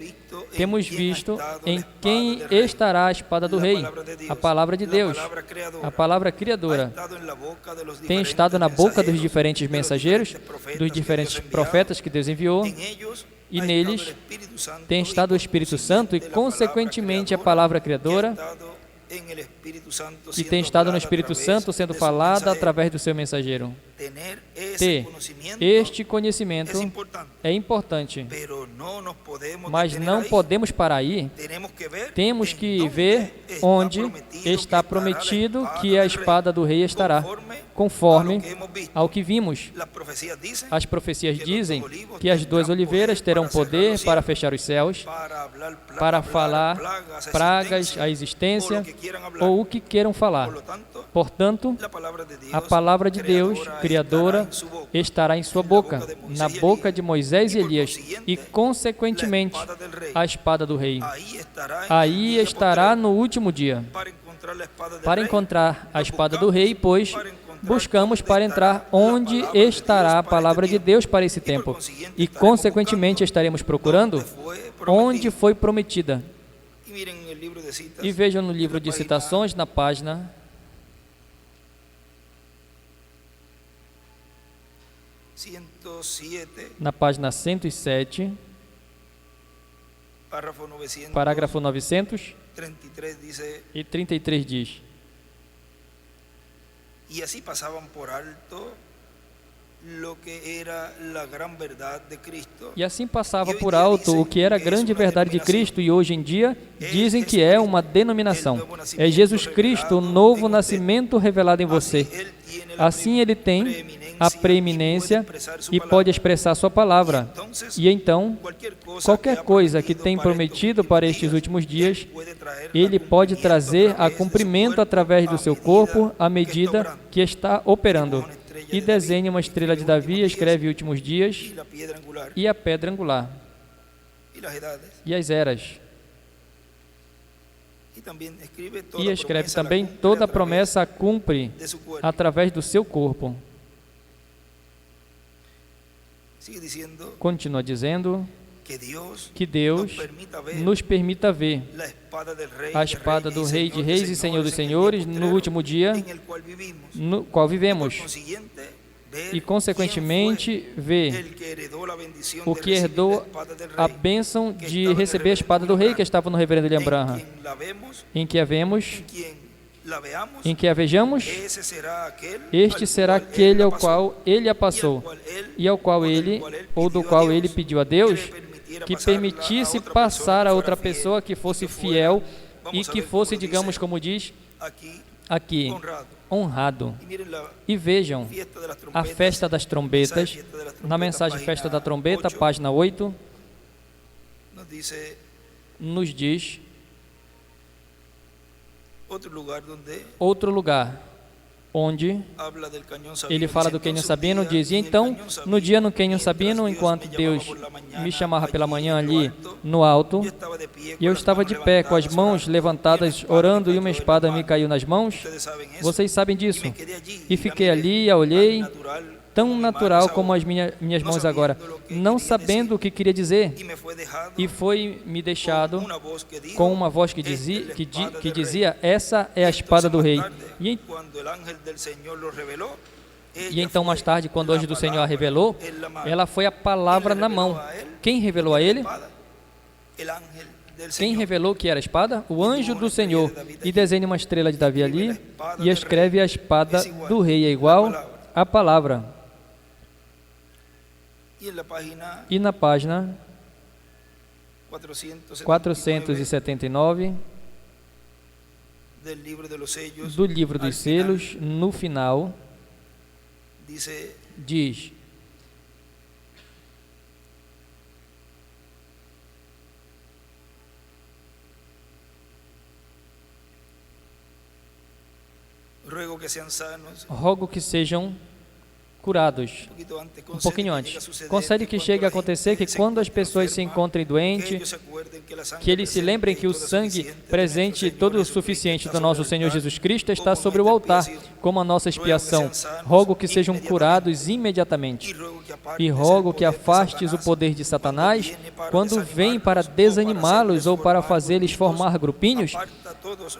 temos visto em quem estará a espada do rei, a palavra de Deus, a palavra criadora. Tem estado na boca dos diferentes mensageiros, dos diferentes profetas que Deus enviou, e neles tem estado o Espírito Santo e, consequentemente, a palavra criadora, e tem estado no Espírito Santo sendo falada através do seu mensageiro. Ter este conhecimento é importante, mas não podemos parar aí. Temos que ver onde está prometido que a espada do rei estará, conforme ao que vimos. As profecias dizem que as duas oliveiras terão poder para fechar os céus, para falar pragas à existência ou o que queiram falar. Portanto, a palavra de Deus, criadora, estará em sua boca, na boca de Moisés e Elias, e, consequentemente, a espada do rei. Aí estará no último dia. Para encontrar a espada do rei, pois, buscamos para entrar onde estará a palavra de Deus para esse tempo. E, consequentemente, estaremos procurando onde foi prometida. E vejam no livro de citações, na página 107, parágrafo 933 diz: E assim passavam por alto E assim passava por alto o que era a grande verdade de Cristo, e hoje em dia dizem que é uma denominação. É Jesus Cristo, o novo nascimento revelado em você. Assim ele tem a preeminência e pode expressar sua palavra. E então, qualquer coisa que tem prometido para estes últimos dias, ele pode trazer a cumprimento através do seu corpo à medida que está operando. E desenha uma estrela de Davi, escreve últimos dias, e a pedra angular, e as eras. E escreve também: toda promessa a cumpre através do seu corpo. Continua dizendo que Deus nos permita ver a espada do Rei de Reis e Senhor dos Senhores no último dia no qual vivemos, e, consequentemente, ver o que herdou a bênção de receber a espada do Rei, que estava no reverendo William Branham, em que havemos em que a vejamos, este será aquele ao qual ele a passou, e ao qual ele, ou do qual ele pediu a Deus, que permitisse passar a outra pessoa que fosse fiel e que fosse, digamos, como diz aqui, honrado. E vejam a festa das trombetas, na mensagem Festa da Trombeta, página 8, nos diz outro lugar onde ele fala do Quênio Sabino, diz: e então, no dia no Quênio Sabino, enquanto Deus me chamava pela manhã ali no alto, e eu estava de pé com as mãos levantadas orando, e uma espada me caiu nas mãos, vocês sabem disso, e fiquei ali e a olhei, tão natural como as minhas mãos agora, não sabendo o que queria dizer, e foi me deixado com uma voz que dizia, essa é a espada do rei. E então, mais tarde, quando o anjo do Senhor a revelou, ela foi a palavra na mão. Quem revelou a ele? Quem revelou que era a espada? O anjo do Senhor. E desenha uma estrela de Davi ali, e escreve: a espada do rei é igual à palavra. E na página 479 do livro dos selos, no final, diz: rogo que sejam curados. Um pouquinho antes. Concede que chegue a acontecer que quando as pessoas se encontrem doentes, que eles se lembrem que o sangue presente e todo o suficiente do nosso Senhor Jesus Cristo está sobre o altar, como a nossa expiação. Rogo que sejam curados imediatamente. E rogo que afastes o poder de Satanás quando vem para desanimá-los ou para fazê-los formar grupinhos.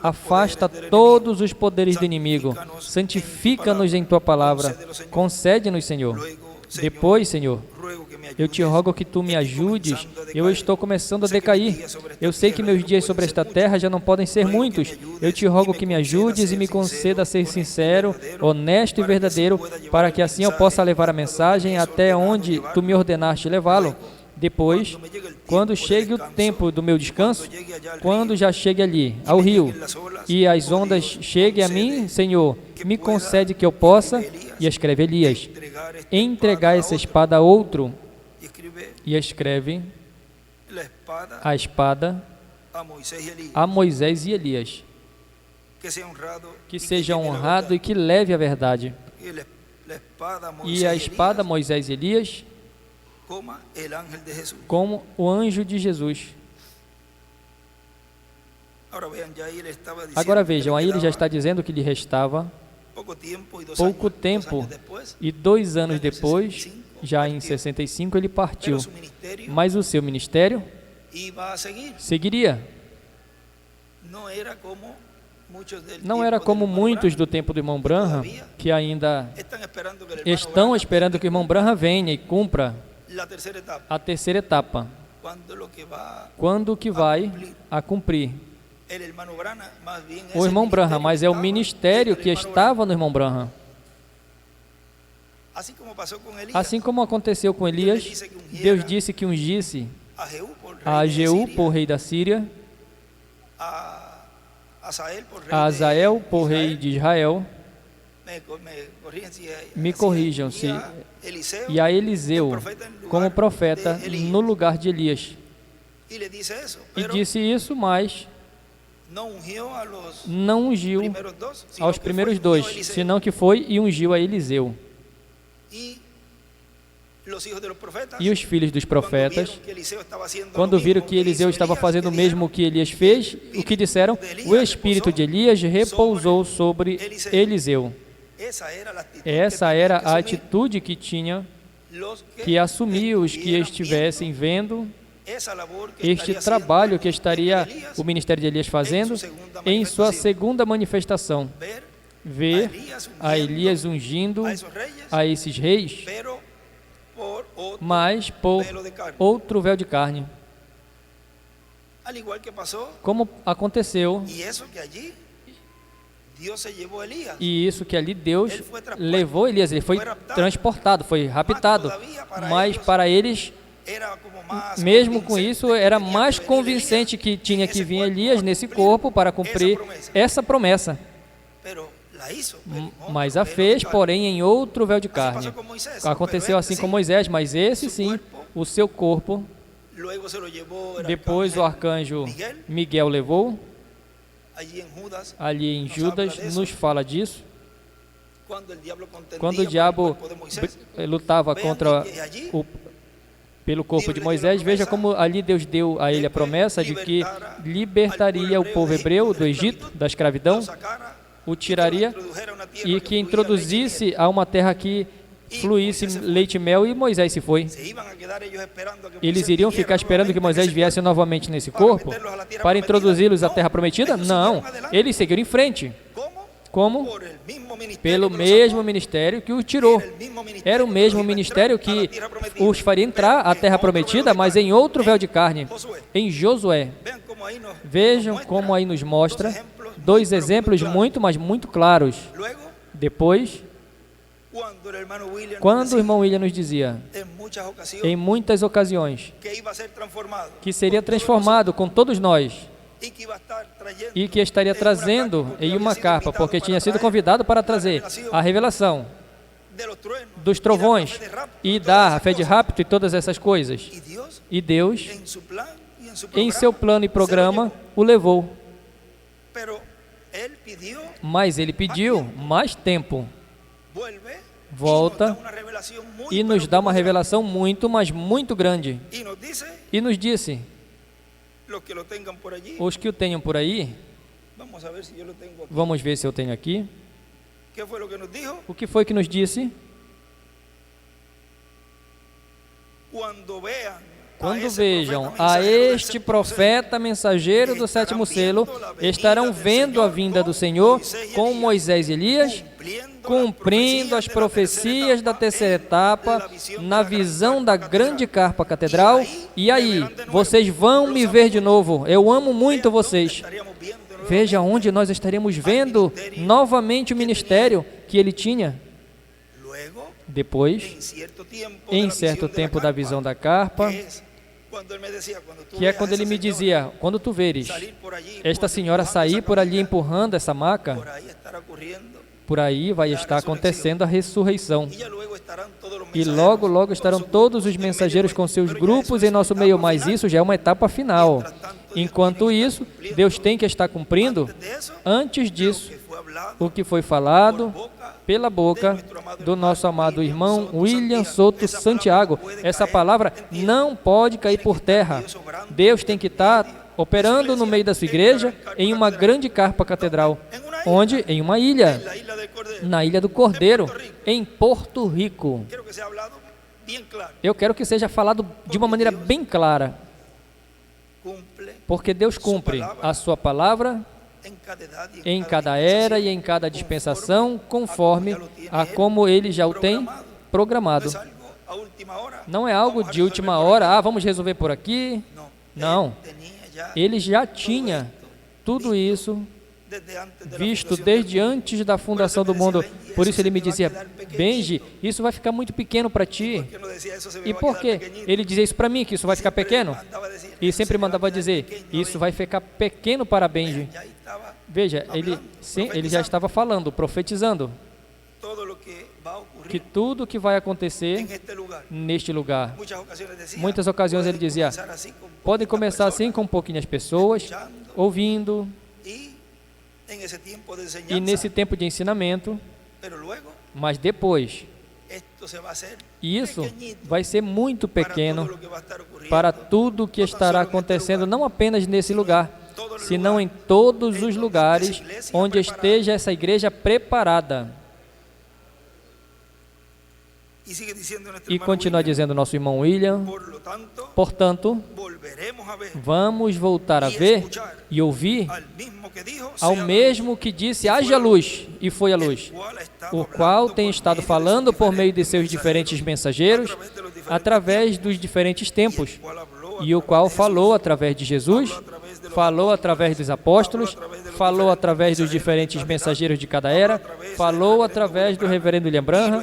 Afasta todos os poderes do inimigo. Santifica-nos em Tua palavra. Concede-nos, Senhor. Depois, Senhor, eu te rogo que Tu me ajudes. Eu estou começando a decair. Eu sei que meus dias sobre esta terra já não podem ser muitos. Eu te rogo que me ajudes e me conceda ser sincero, honesto e verdadeiro, para que assim eu possa levar a mensagem até onde Tu me ordenaste levá-lo. Depois, quando chegue o tempo do meu descanso, quando já chegue ali, ao rio, e as ondas cheguem a mim, Senhor, me concede que eu possa, e escreve Elias, entregar essa espada a outro, e escreve a espada a Moisés e Elias, que seja honrado e que leve a verdade. E a espada Moisés e Elias como o anjo de Jesus. Agora vejam, aí ele já está dizendo que lhe restava pouco tempo, e 2 anos depois, já em 65, ele partiu. Mas o seu ministério seguiria. Não era como muitos do tempo do irmão Branham, que ainda estão esperando que o irmão Branham venha e cumpra a terceira etapa, quando que vai a cumprir. O irmão Branham, mas é o ministério que estava no irmão Branham. Assim como aconteceu com Elias, Deus disse que ungisse a Jeú por rei da Síria, a Azael por rei de Israel, me corrijam se, e a Eliseu como profeta no lugar de Elias. E disse isso, mas não ungiu aos primeiros 2, senão que foi e ungiu a Eliseu. E os filhos dos profetas, quando viram que Eliseu estava fazendo o mesmo que Elias fez, o que disseram? O espírito de Elias repousou sobre Eliseu. Essa era a atitude que tinha que assumir os que estivessem vendo este trabalho que estaria o ministério de Elias fazendo em sua segunda manifestação. Ver a Elias ungindo a esses reis, mas por outro véu de carne. Como aconteceu, E isso que ali Deus levou Elias, ele foi transportado, foi raptado. Mas para eles, mesmo com isso, era mais convincente que tinha que vir Elias nesse corpo para cumprir essa promessa. Mas a fez, porém, em outro véu de carne. Aconteceu assim com Moisés, mas esse sim, o seu corpo, depois o arcanjo Miguel levou. Ali em Judas nos fala disso. Quando o diabo lutava pelo corpo de Moisés, veja como ali Deus deu a ele a promessa de que libertaria o povo hebreu do Egito, da escravidão, o tiraria e que introduzisse a uma terra que fluísse leite e mel, e Moisés se foi. Eles iriam ficar esperando que Moisés viesse novamente nesse corpo para introduzi-los à terra prometida? Não, eles seguiram em frente. Como? Pelo mesmo ministério que os tirou. Era o mesmo ministério que os faria entrar à terra prometida, mas em outro véu de carne, em Josué. Vejam como aí nos mostra dois exemplos muito, mas muito claros. Depois, quando o irmão William nos dizia, em muitas ocasiões, que seria transformado com todos nós e que estaria trazendo em uma carpa, porque tinha sido convidado para trazer a revelação dos trovões e da fé de rapto e todas essas coisas. E Deus, em seu plano e programa, o levou. Mas ele pediu mais tempo. Volta e nos dá uma revelação muito, mas muito grande. E nos disse, os que o tenham por aí, vamos ver se eu tenho aqui. O que foi que nos disse? Quando vejam a este profeta mensageiro do sétimo selo, estarão vendo a vinda do Senhor com Moisés e Elias, cumprindo as profecias da terceira etapa, na visão da grande carpa catedral. E aí, vocês vão me ver de novo. Eu amo muito vocês. Veja onde nós estaremos vendo novamente o ministério que ele tinha. Depois, em certo tempo da visão da carpa, que é quando ele me dizia, quando tu veres esta senhora sair por ali empurrando essa maca, por aí vai estar acontecendo a ressurreição. E logo, logo estarão todos os mensageiros com seus grupos em nosso meio, mas isso já é uma etapa final. Enquanto isso, Deus tem que estar cumprindo, antes disso, o que foi falado pela boca do nosso amado irmão William Souto Santiago. Essa palavra não pode cair por terra. Deus tem que estar operando no meio da sua igreja em uma grande carpa catedral. Onde? Em uma ilha, na Ilha do Cordeiro, em Porto Rico. Eu quero que seja falado de uma maneira bem clara, porque Deus cumpre a sua palavra em cada era e em cada dispensação, conforme a como Ele já o tem programado. Não é algo de última hora, vamos resolver por aqui. Não, Ele já tinha tudo isso visto desde antes da fundação do mundo. Por isso ele me dizia, Benji, isso vai ficar muito pequeno para ti. E por que ele dizia isso para mim, que isso vai ficar pequeno? E sempre mandava dizer, isso vai ficar pequeno para Benji. Veja, ele já estava falando, profetizando, que tudo que vai acontecer neste lugar. Muitas ocasiões ele dizia, podem começar assim com pouquinhas pessoas, ouvindo, e nesse tempo de ensinamento, mas depois, isso vai ser muito pequeno para tudo que estará acontecendo, não apenas nesse lugar, senão em todos os lugares onde esteja essa igreja preparada. E continua dizendo nosso irmão William, portanto, vamos voltar a ver e ouvir ao mesmo que disse, haja luz, e foi a luz, o qual tem estado falando por meio de seus diferentes mensageiros, através dos diferentes tempos, e o qual falou através de Jesus, falou através dos apóstolos, falou através dos diferentes mensageiros de cada era, falou através do reverendo William Branham,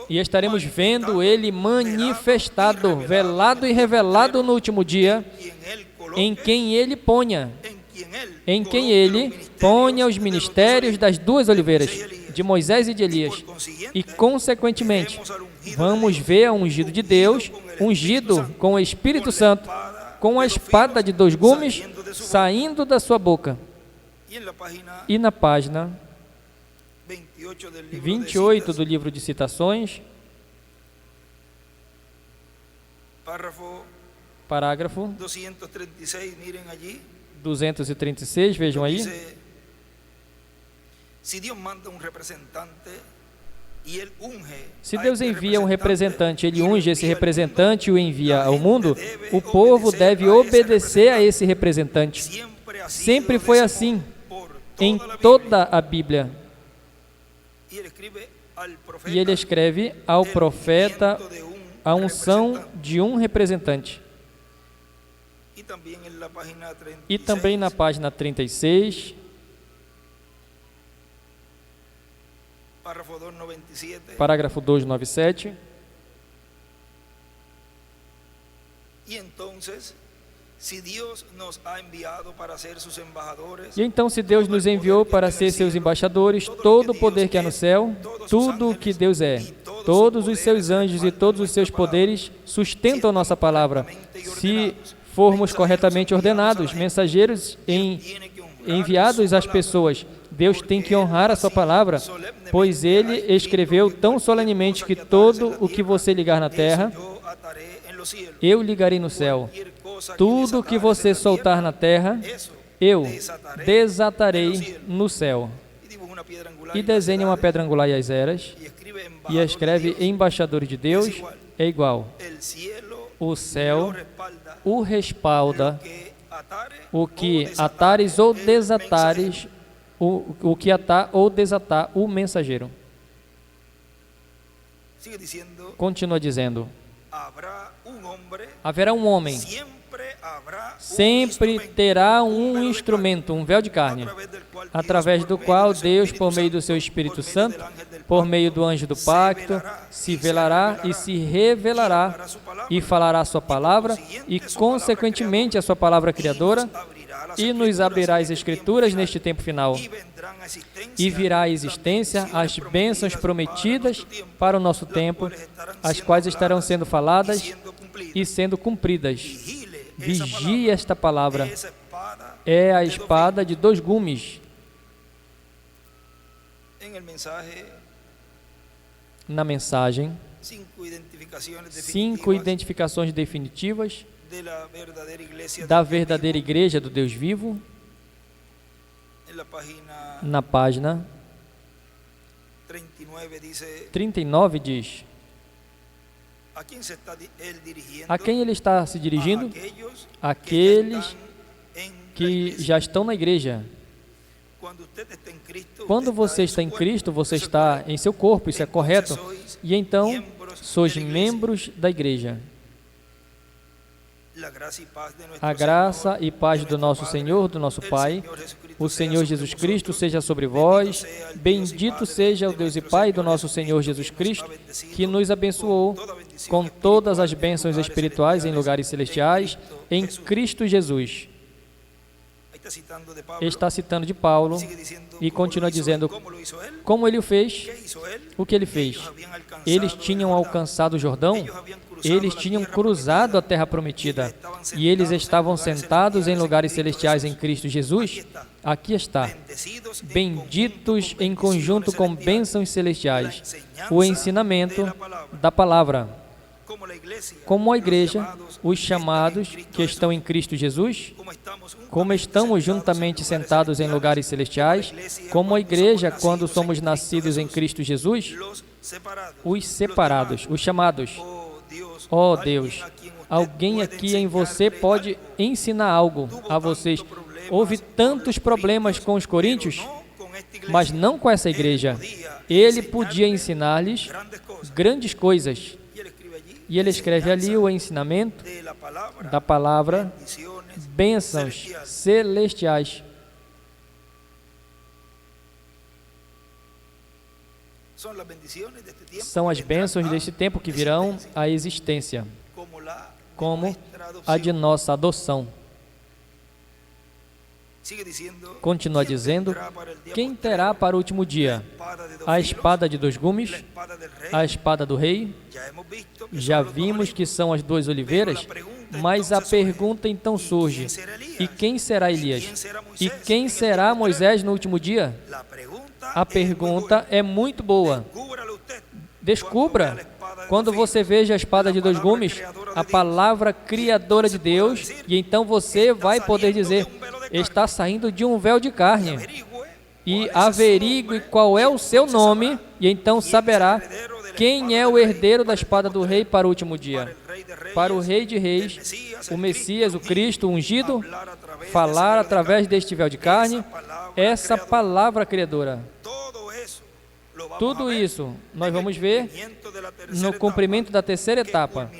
e estaremos vendo ele manifestado, velado e revelado no último dia, em quem ele ponha os ministérios das duas oliveiras, de Moisés e de Elias. E, consequentemente, vamos ver a ungido de Deus, ungido com o Espírito Santo, com a espada de 2 gumes, saindo da sua boca. E na página 28 do livro de citações, parágrafo 236, vejam aí. Se Deus envia um representante, ele unge esse representante e o envia ao mundo, o povo deve obedecer a esse representante. Sempre foi assim, em toda a Bíblia. E ele escreve ao profeta a unção de um representante. E também na página 36, parágrafo 297. E então, se Deus nos enviou para ser seus embaixadores, todo o poder que há no céu, tudo o que Deus é, todos os seus anjos e todos os seus poderes sustentam nossa palavra. Se formos corretamente ordenados, mensageiros enviados às pessoas, Deus tem que honrar a sua palavra, pois Ele escreveu tão solenemente que todo o que você ligar na terra, eu ligarei no céu. Tudo o que você soltar na terra, eu desatarei no céu. E desenha uma pedra angular e as eras, e escreve embaixador de Deus, é igual. O céu o respalda, o que atares ou desatares, o que atar ou desatar o mensageiro. Continua dizendo, haverá um homem, sempre terá um instrumento, um véu de carne, através do qual Deus, por meio do seu Espírito Santo, por meio do anjo do pacto, se velará e se revelará e falará a sua palavra e, consequentemente, a sua palavra criadora, e nos abrirá as Escrituras neste tempo final. E virá à existência as bênçãos prometidas para o nosso tempo, as quais estarão sendo faladas e sendo cumpridas. Vigie esta palavra. É a espada de 2 gumes. Na mensagem, 5 identificações definitivas da verdadeira igreja do Deus vivo. Na página 39 diz: a quem ele está se dirigindo? Aqueles que já estão na igreja. Quando você está em Cristo, você está em seu corpo, isso é correto. E então, sois membros da igreja. A graça e paz do nosso Senhor, do nosso Pai, o Senhor Jesus Cristo, seja sobre vós. Bendito seja o Deus e Pai do nosso Senhor Jesus Cristo, que nos abençoou com todas as bênçãos espirituais em lugares celestiais, em Cristo Jesus. Está citando de Paulo e continua dizendo como ele o fez, o que ele fez. Eles tinham alcançado o Jordão, eles tinham cruzado a terra prometida e eles estavam sentados em lugares celestiais em Cristo Jesus. Aqui está, benditos em conjunto com bênçãos celestiais, o ensinamento da palavra. Como a igreja, os chamados que estão em Cristo Jesus, como estamos juntamente sentados em lugares celestiais, como a igreja, quando somos nascidos em Cristo Jesus, os separados, os chamados. Oh Deus, alguém aqui em você pode ensinar algo a vocês. Houve tantos problemas com os coríntios, mas não com essa igreja. Ele podia ensinar-lhes grandes coisas. E ele escreve ali o ensinamento da palavra, bênçãos celestiais. são as bênçãos deste tempo que virão à existência, como a de nossa adoção. Continua dizendo: quem terá para o último dia a espada de dois gumes, a espada do rei? Já vimos que são as duas oliveiras, mas a pergunta então surge: e quem será Elias? E quem será Moisés no último dia? A pergunta é muito boa. Descubra, quando você veja a espada de dois gumes, a palavra criadora de Deus, e então você vai poder dizer: está saindo de um véu de carne. E averigue qual é o seu nome, e então saberá quem é o herdeiro da espada do rei para o último dia. Para o Rei de Reis, o Messias, o Cristo o ungido, falar através deste véu de carne, essa palavra criadora. Tudo isso nós vamos ver no cumprimento da terceira etapa,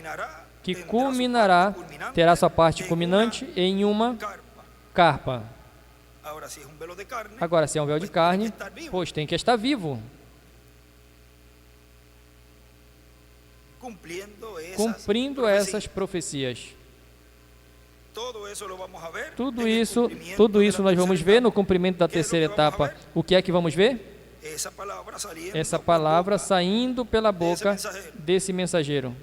que culminará, terá sua parte culminante em uma carpa. Agora, se é um véu de carne, pois tem que estar vivo. Cumprindo essas profecias. Tudo isso nós vamos ver no cumprimento da terceira etapa. O que é que vamos ver? Essa palavra saindo pela boca desse mensageiro,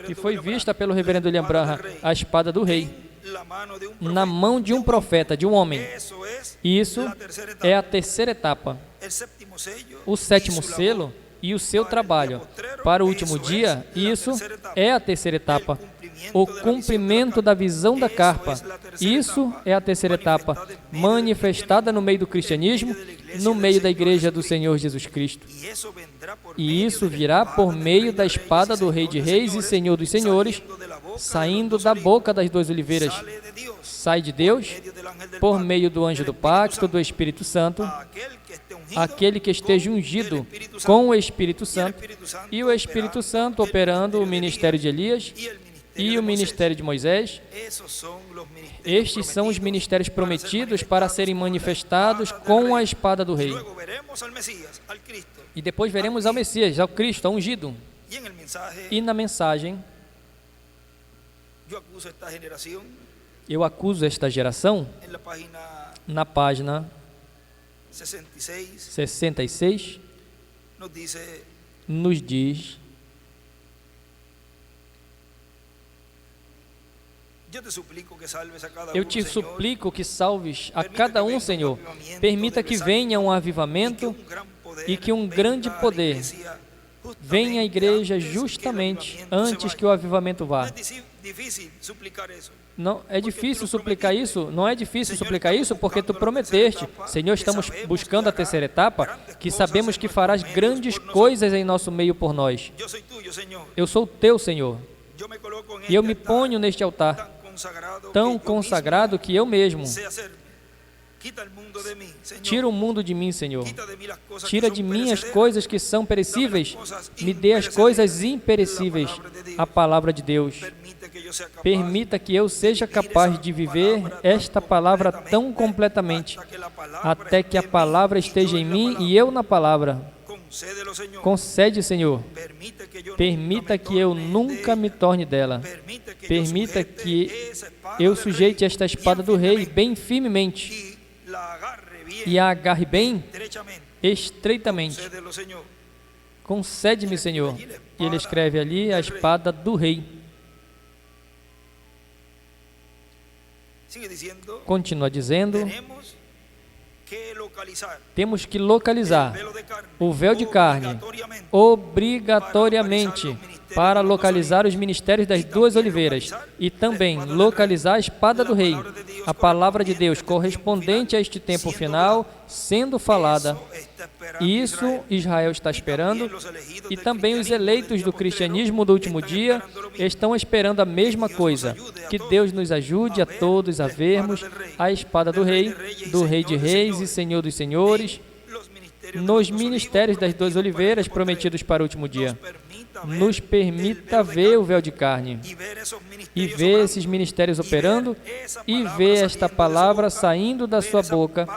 que foi vista pelo reverendo William Branham, a espada do rei, na mão de um profeta, de um homem. Isso é a terceira etapa. O sétimo selo e o seu trabalho para o último dia, isso é a terceira etapa. O cumprimento da visão da carpa, isso é a terceira etapa, manifestada no meio do cristianismo, no meio da igreja do Senhor Jesus Cristo. E isso virá por meio da espada do Rei de Reis e Senhor dos Senhores, saindo da boca das duas oliveiras. Sai de Deus, por meio do anjo do pacto, do Espírito Santo, aquele que esteja ungido com o Espírito Santo, e o Espírito Santo operando o ministério de Elias e o ministério de Moisés. Estes são os ministérios prometidos para serem manifestados com a espada do rei. E depois veremos ao Messias, ao Cristo, ao ungido. E na mensagem, eu acuso esta geração, na página 66, nos diz: eu te suplico que salves a cada um, Senhor. Permita que venha um avivamento e que um grande poder venha à igreja justamente antes que o avivamento vá. Não é difícil suplicar isso, não é difícil suplicar isso porque tu prometeste. Senhor, estamos buscando a terceira etapa, que sabemos que farás grandes coisas em nosso meio por nós. Eu sou teu, Senhor, e eu me ponho neste altar tão consagrado que eu mesmo tira o mundo de mim, Senhor. Tira de mim as coisas que são perecíveis, me dê as coisas imperecíveis, a palavra de Deus. Permita que eu seja capaz de viver esta palavra tão completamente, até que a palavra esteja em mim e eu na palavra. Concede, Senhor. Permita que eu nunca me torne dela. Permita que eu sujeite esta espada do rei bem firmemente e a agarre bem estreitamente. Concede-me, Senhor. E ele escreve ali a espada do rei. Continua dizendo: temos que localizar o véu de carne obrigatoriamente para localizar os ministérios das duas oliveiras e também localizar a espada do rei, a palavra de Deus correspondente a este tempo final sendo falada. Isso Israel está esperando, e também os eleitos do cristianismo do último dia estão esperando a mesma coisa. Que Deus nos ajude a todos a vermos a espada do Rei de Reis e Senhor dos Senhores, nos ministérios das duas oliveiras prometidos para o último dia. Nos permita ver o véu de carne e ver esses ministérios operando e ver esta palavra saindo da sua boca,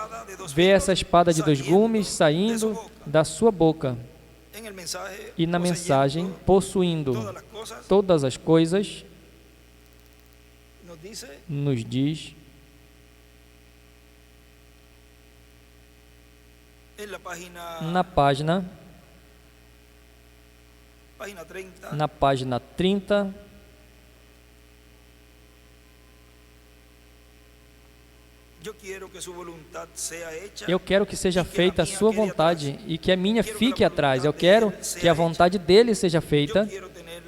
ver essa espada de dois gumes saindo da sua boca. E na mensagem, possuindo todas as coisas, nos diz, na página 30, eu quero que seja feita a sua vontade e que a minha fique atrás. Eu quero que a vontade dele seja feita.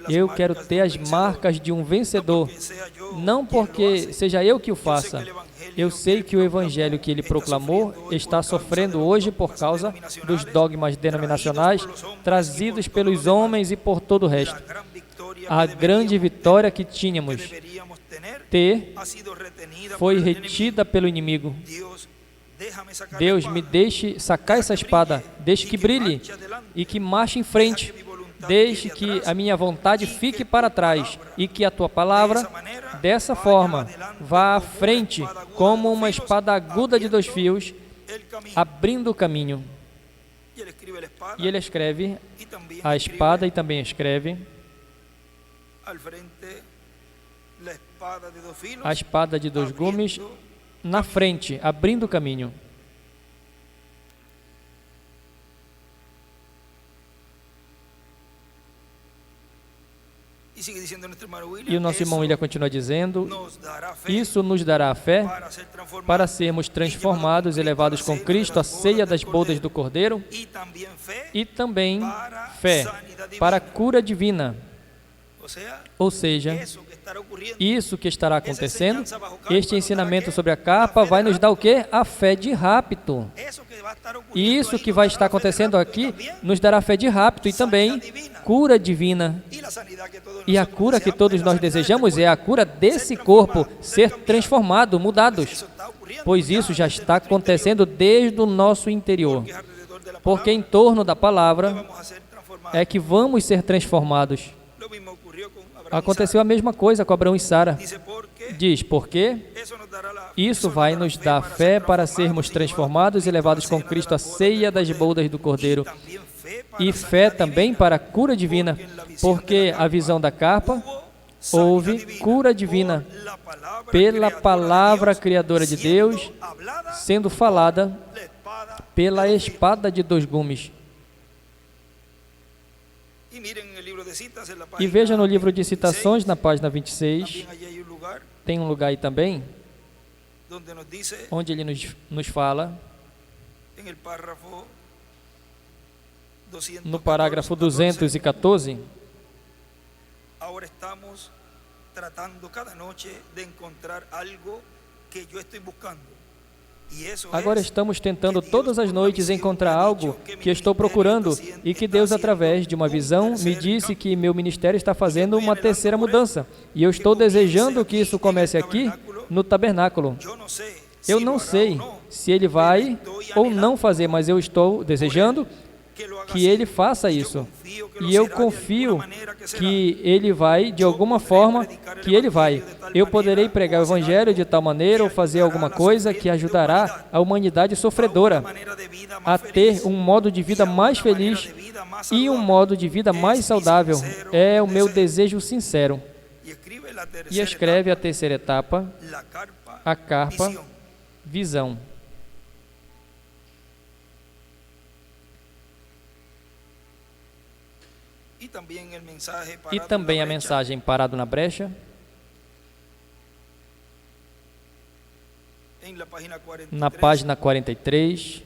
Eu quero ter as marcas de um vencedor, não porque seja eu que o faça. Eu sei que o evangelho que ele proclamou está sofrendo hoje por causa dos dogmas denominacionais trazidos pelos homens e por todo o resto. A grande vitória que tínhamos foi retida pelo inimigo. Deus, me deixe sacar essa espada, deixe que brilhe e que marche em frente. Deixe que a minha vontade fique para trás e que a tua palavra, dessa forma, vá à frente como uma espada aguda de 2 fios, abrindo o caminho. E ele escreve a espada e também escreve a espada de 2 gumes na frente, abrindo o caminho. E o nosso irmão William continua dizendo, isso nos dará a fé para sermos transformados e levados com Cristo à ceia das bodas do Cordeiro, e também fé para a cura divina. Ou seja, isso que estará acontecendo, este ensinamento sobre a capa vai nos dar o quê? A fé de rapto. E isso que vai estar acontecendo aqui nos dará fé de rapto e também cura divina. E a cura que todos nós desejamos é a cura desse corpo ser transformado, mudados. Pois isso já está acontecendo desde o nosso interior. Porque em torno da palavra é que vamos ser transformados. Aconteceu a mesma coisa com Abraão e Sara. Diz, por quê? Isso vai nos dar fé para sermos transformados e levados com Cristo à ceia das bodas do Cordeiro. E fé também para a cura divina, porque a visão da capa houve cura divina pela palavra criadora de Deus, sendo falada pela espada de 2 gumes. E veja no livro de citações, na página 26, tem um lugar aí também, onde ele nos fala, no parágrafo 214, agora estamos tratando cada noite de encontrar algo que eu estou buscando. Agora estamos tentando todas as noites encontrar algo que estou procurando e que Deus, através de uma visão, me disse que meu ministério está fazendo uma terceira mudança. E eu estou desejando que isso comece aqui, no tabernáculo. Eu não sei se ele vai ou não fazer, mas eu estou desejando que ele faça isso. E eu confio que ele vai, de alguma forma, que ele vai. Eu poderei pregar o evangelho de tal maneira ou fazer alguma coisa que ajudará a humanidade sofredora a ter um modo de vida mais feliz e um modo de vida mais saudável. É o meu desejo sincero. E escreve a terceira etapa, a carpa, visão. E também a mensagem parado na brecha, na página 43,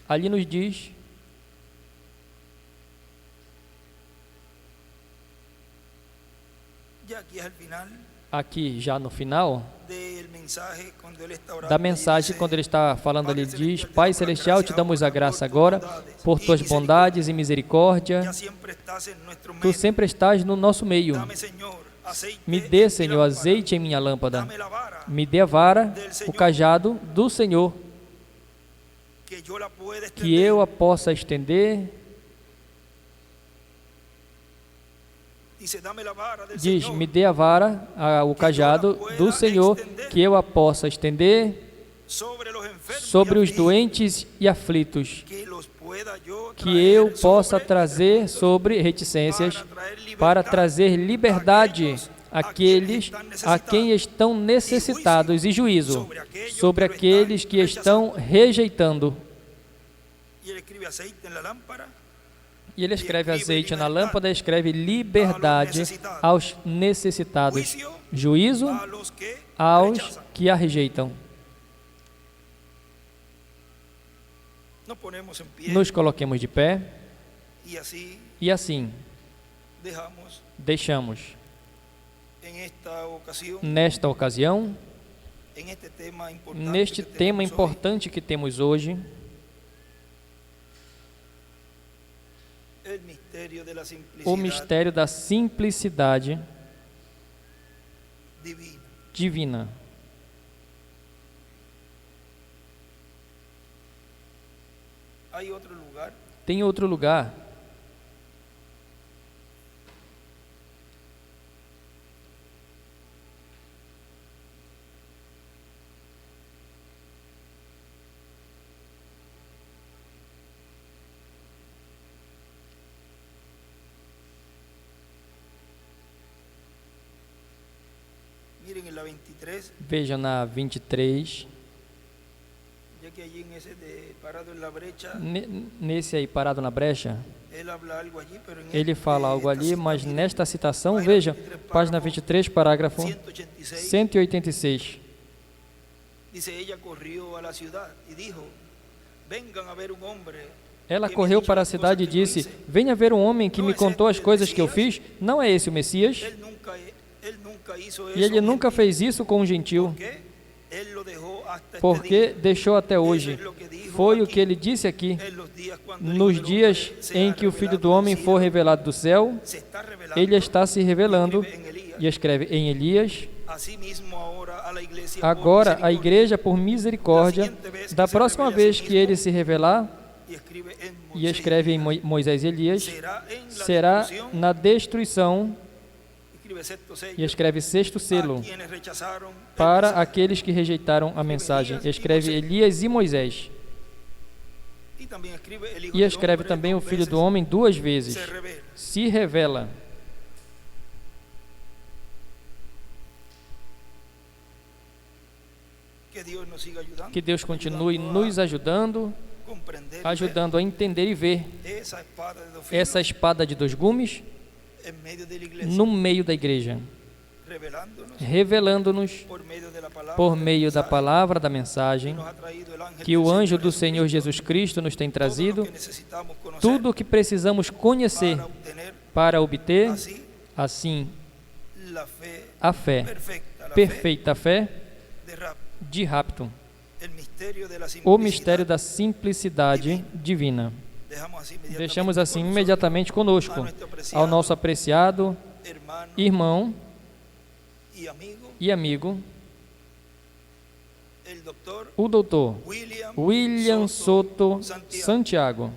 ali nos diz, aqui já no final da mensagem, quando ele está falando ali, diz, Pai Celestial, te damos a graça agora por tuas bondades e misericórdia. Tu sempre estás no nosso meio. Me dê, Senhor, azeite em minha lâmpada. Me dê a vara, o cajado do Senhor, que eu a possa estender. Diz, me dê a vara, o cajado do Senhor, que eu a possa estender sobre os doentes e aflitos, que eu possa trazer sobre reticências, para trazer liberdade àqueles a quem estão necessitados, e juízo sobre aqueles que estão rejeitando. E ele escreve azeite na lâmpada, escreve liberdade aos necessitados, juízo aos que a rejeitam. Nos coloquemos de pé e assim deixamos, nesta ocasião, neste tema importante que temos hoje, o mistério da simplicidade divina. Tem outro lugar. Veja na 23. Nesse aí, parado na brecha, ele fala algo ali, mas nesta citação, veja, página 23, parágrafo 186. Ela correu para a cidade e disse: venha ver um homem que me contou as coisas que eu fiz. Não é esse o Messias? E ele nunca fez isso com um gentil, porque deixou até hoje. Foi o que ele disse aqui. Nos dias em que o Filho do Homem for revelado do céu, ele está se revelando, e escreve em Elias. Agora, a igreja, por misericórdia, da próxima vez que ele se revelar, e escreve em Moisés e Elias, será na destruição, e escreve sexto selo, para aqueles que rejeitaram a mensagem. Escreve Elias e Moisés. E escreve também o Filho do Homem duas vezes. Se revela. Que Deus continue nos ajudando, ajudando a entender e ver essa espada de dois gumes no meio da igreja, revelando-nos por meio da palavra da mensagem que o anjo do Senhor Jesus Cristo nos tem trazido, tudo o que precisamos conhecer para obter, assim, a fé, perfeita fé de rapto, o mistério da simplicidade divina. Deixamos assim imediatamente conosco ao nosso apreciado irmão e amigo, o doutor William Soto Santiago.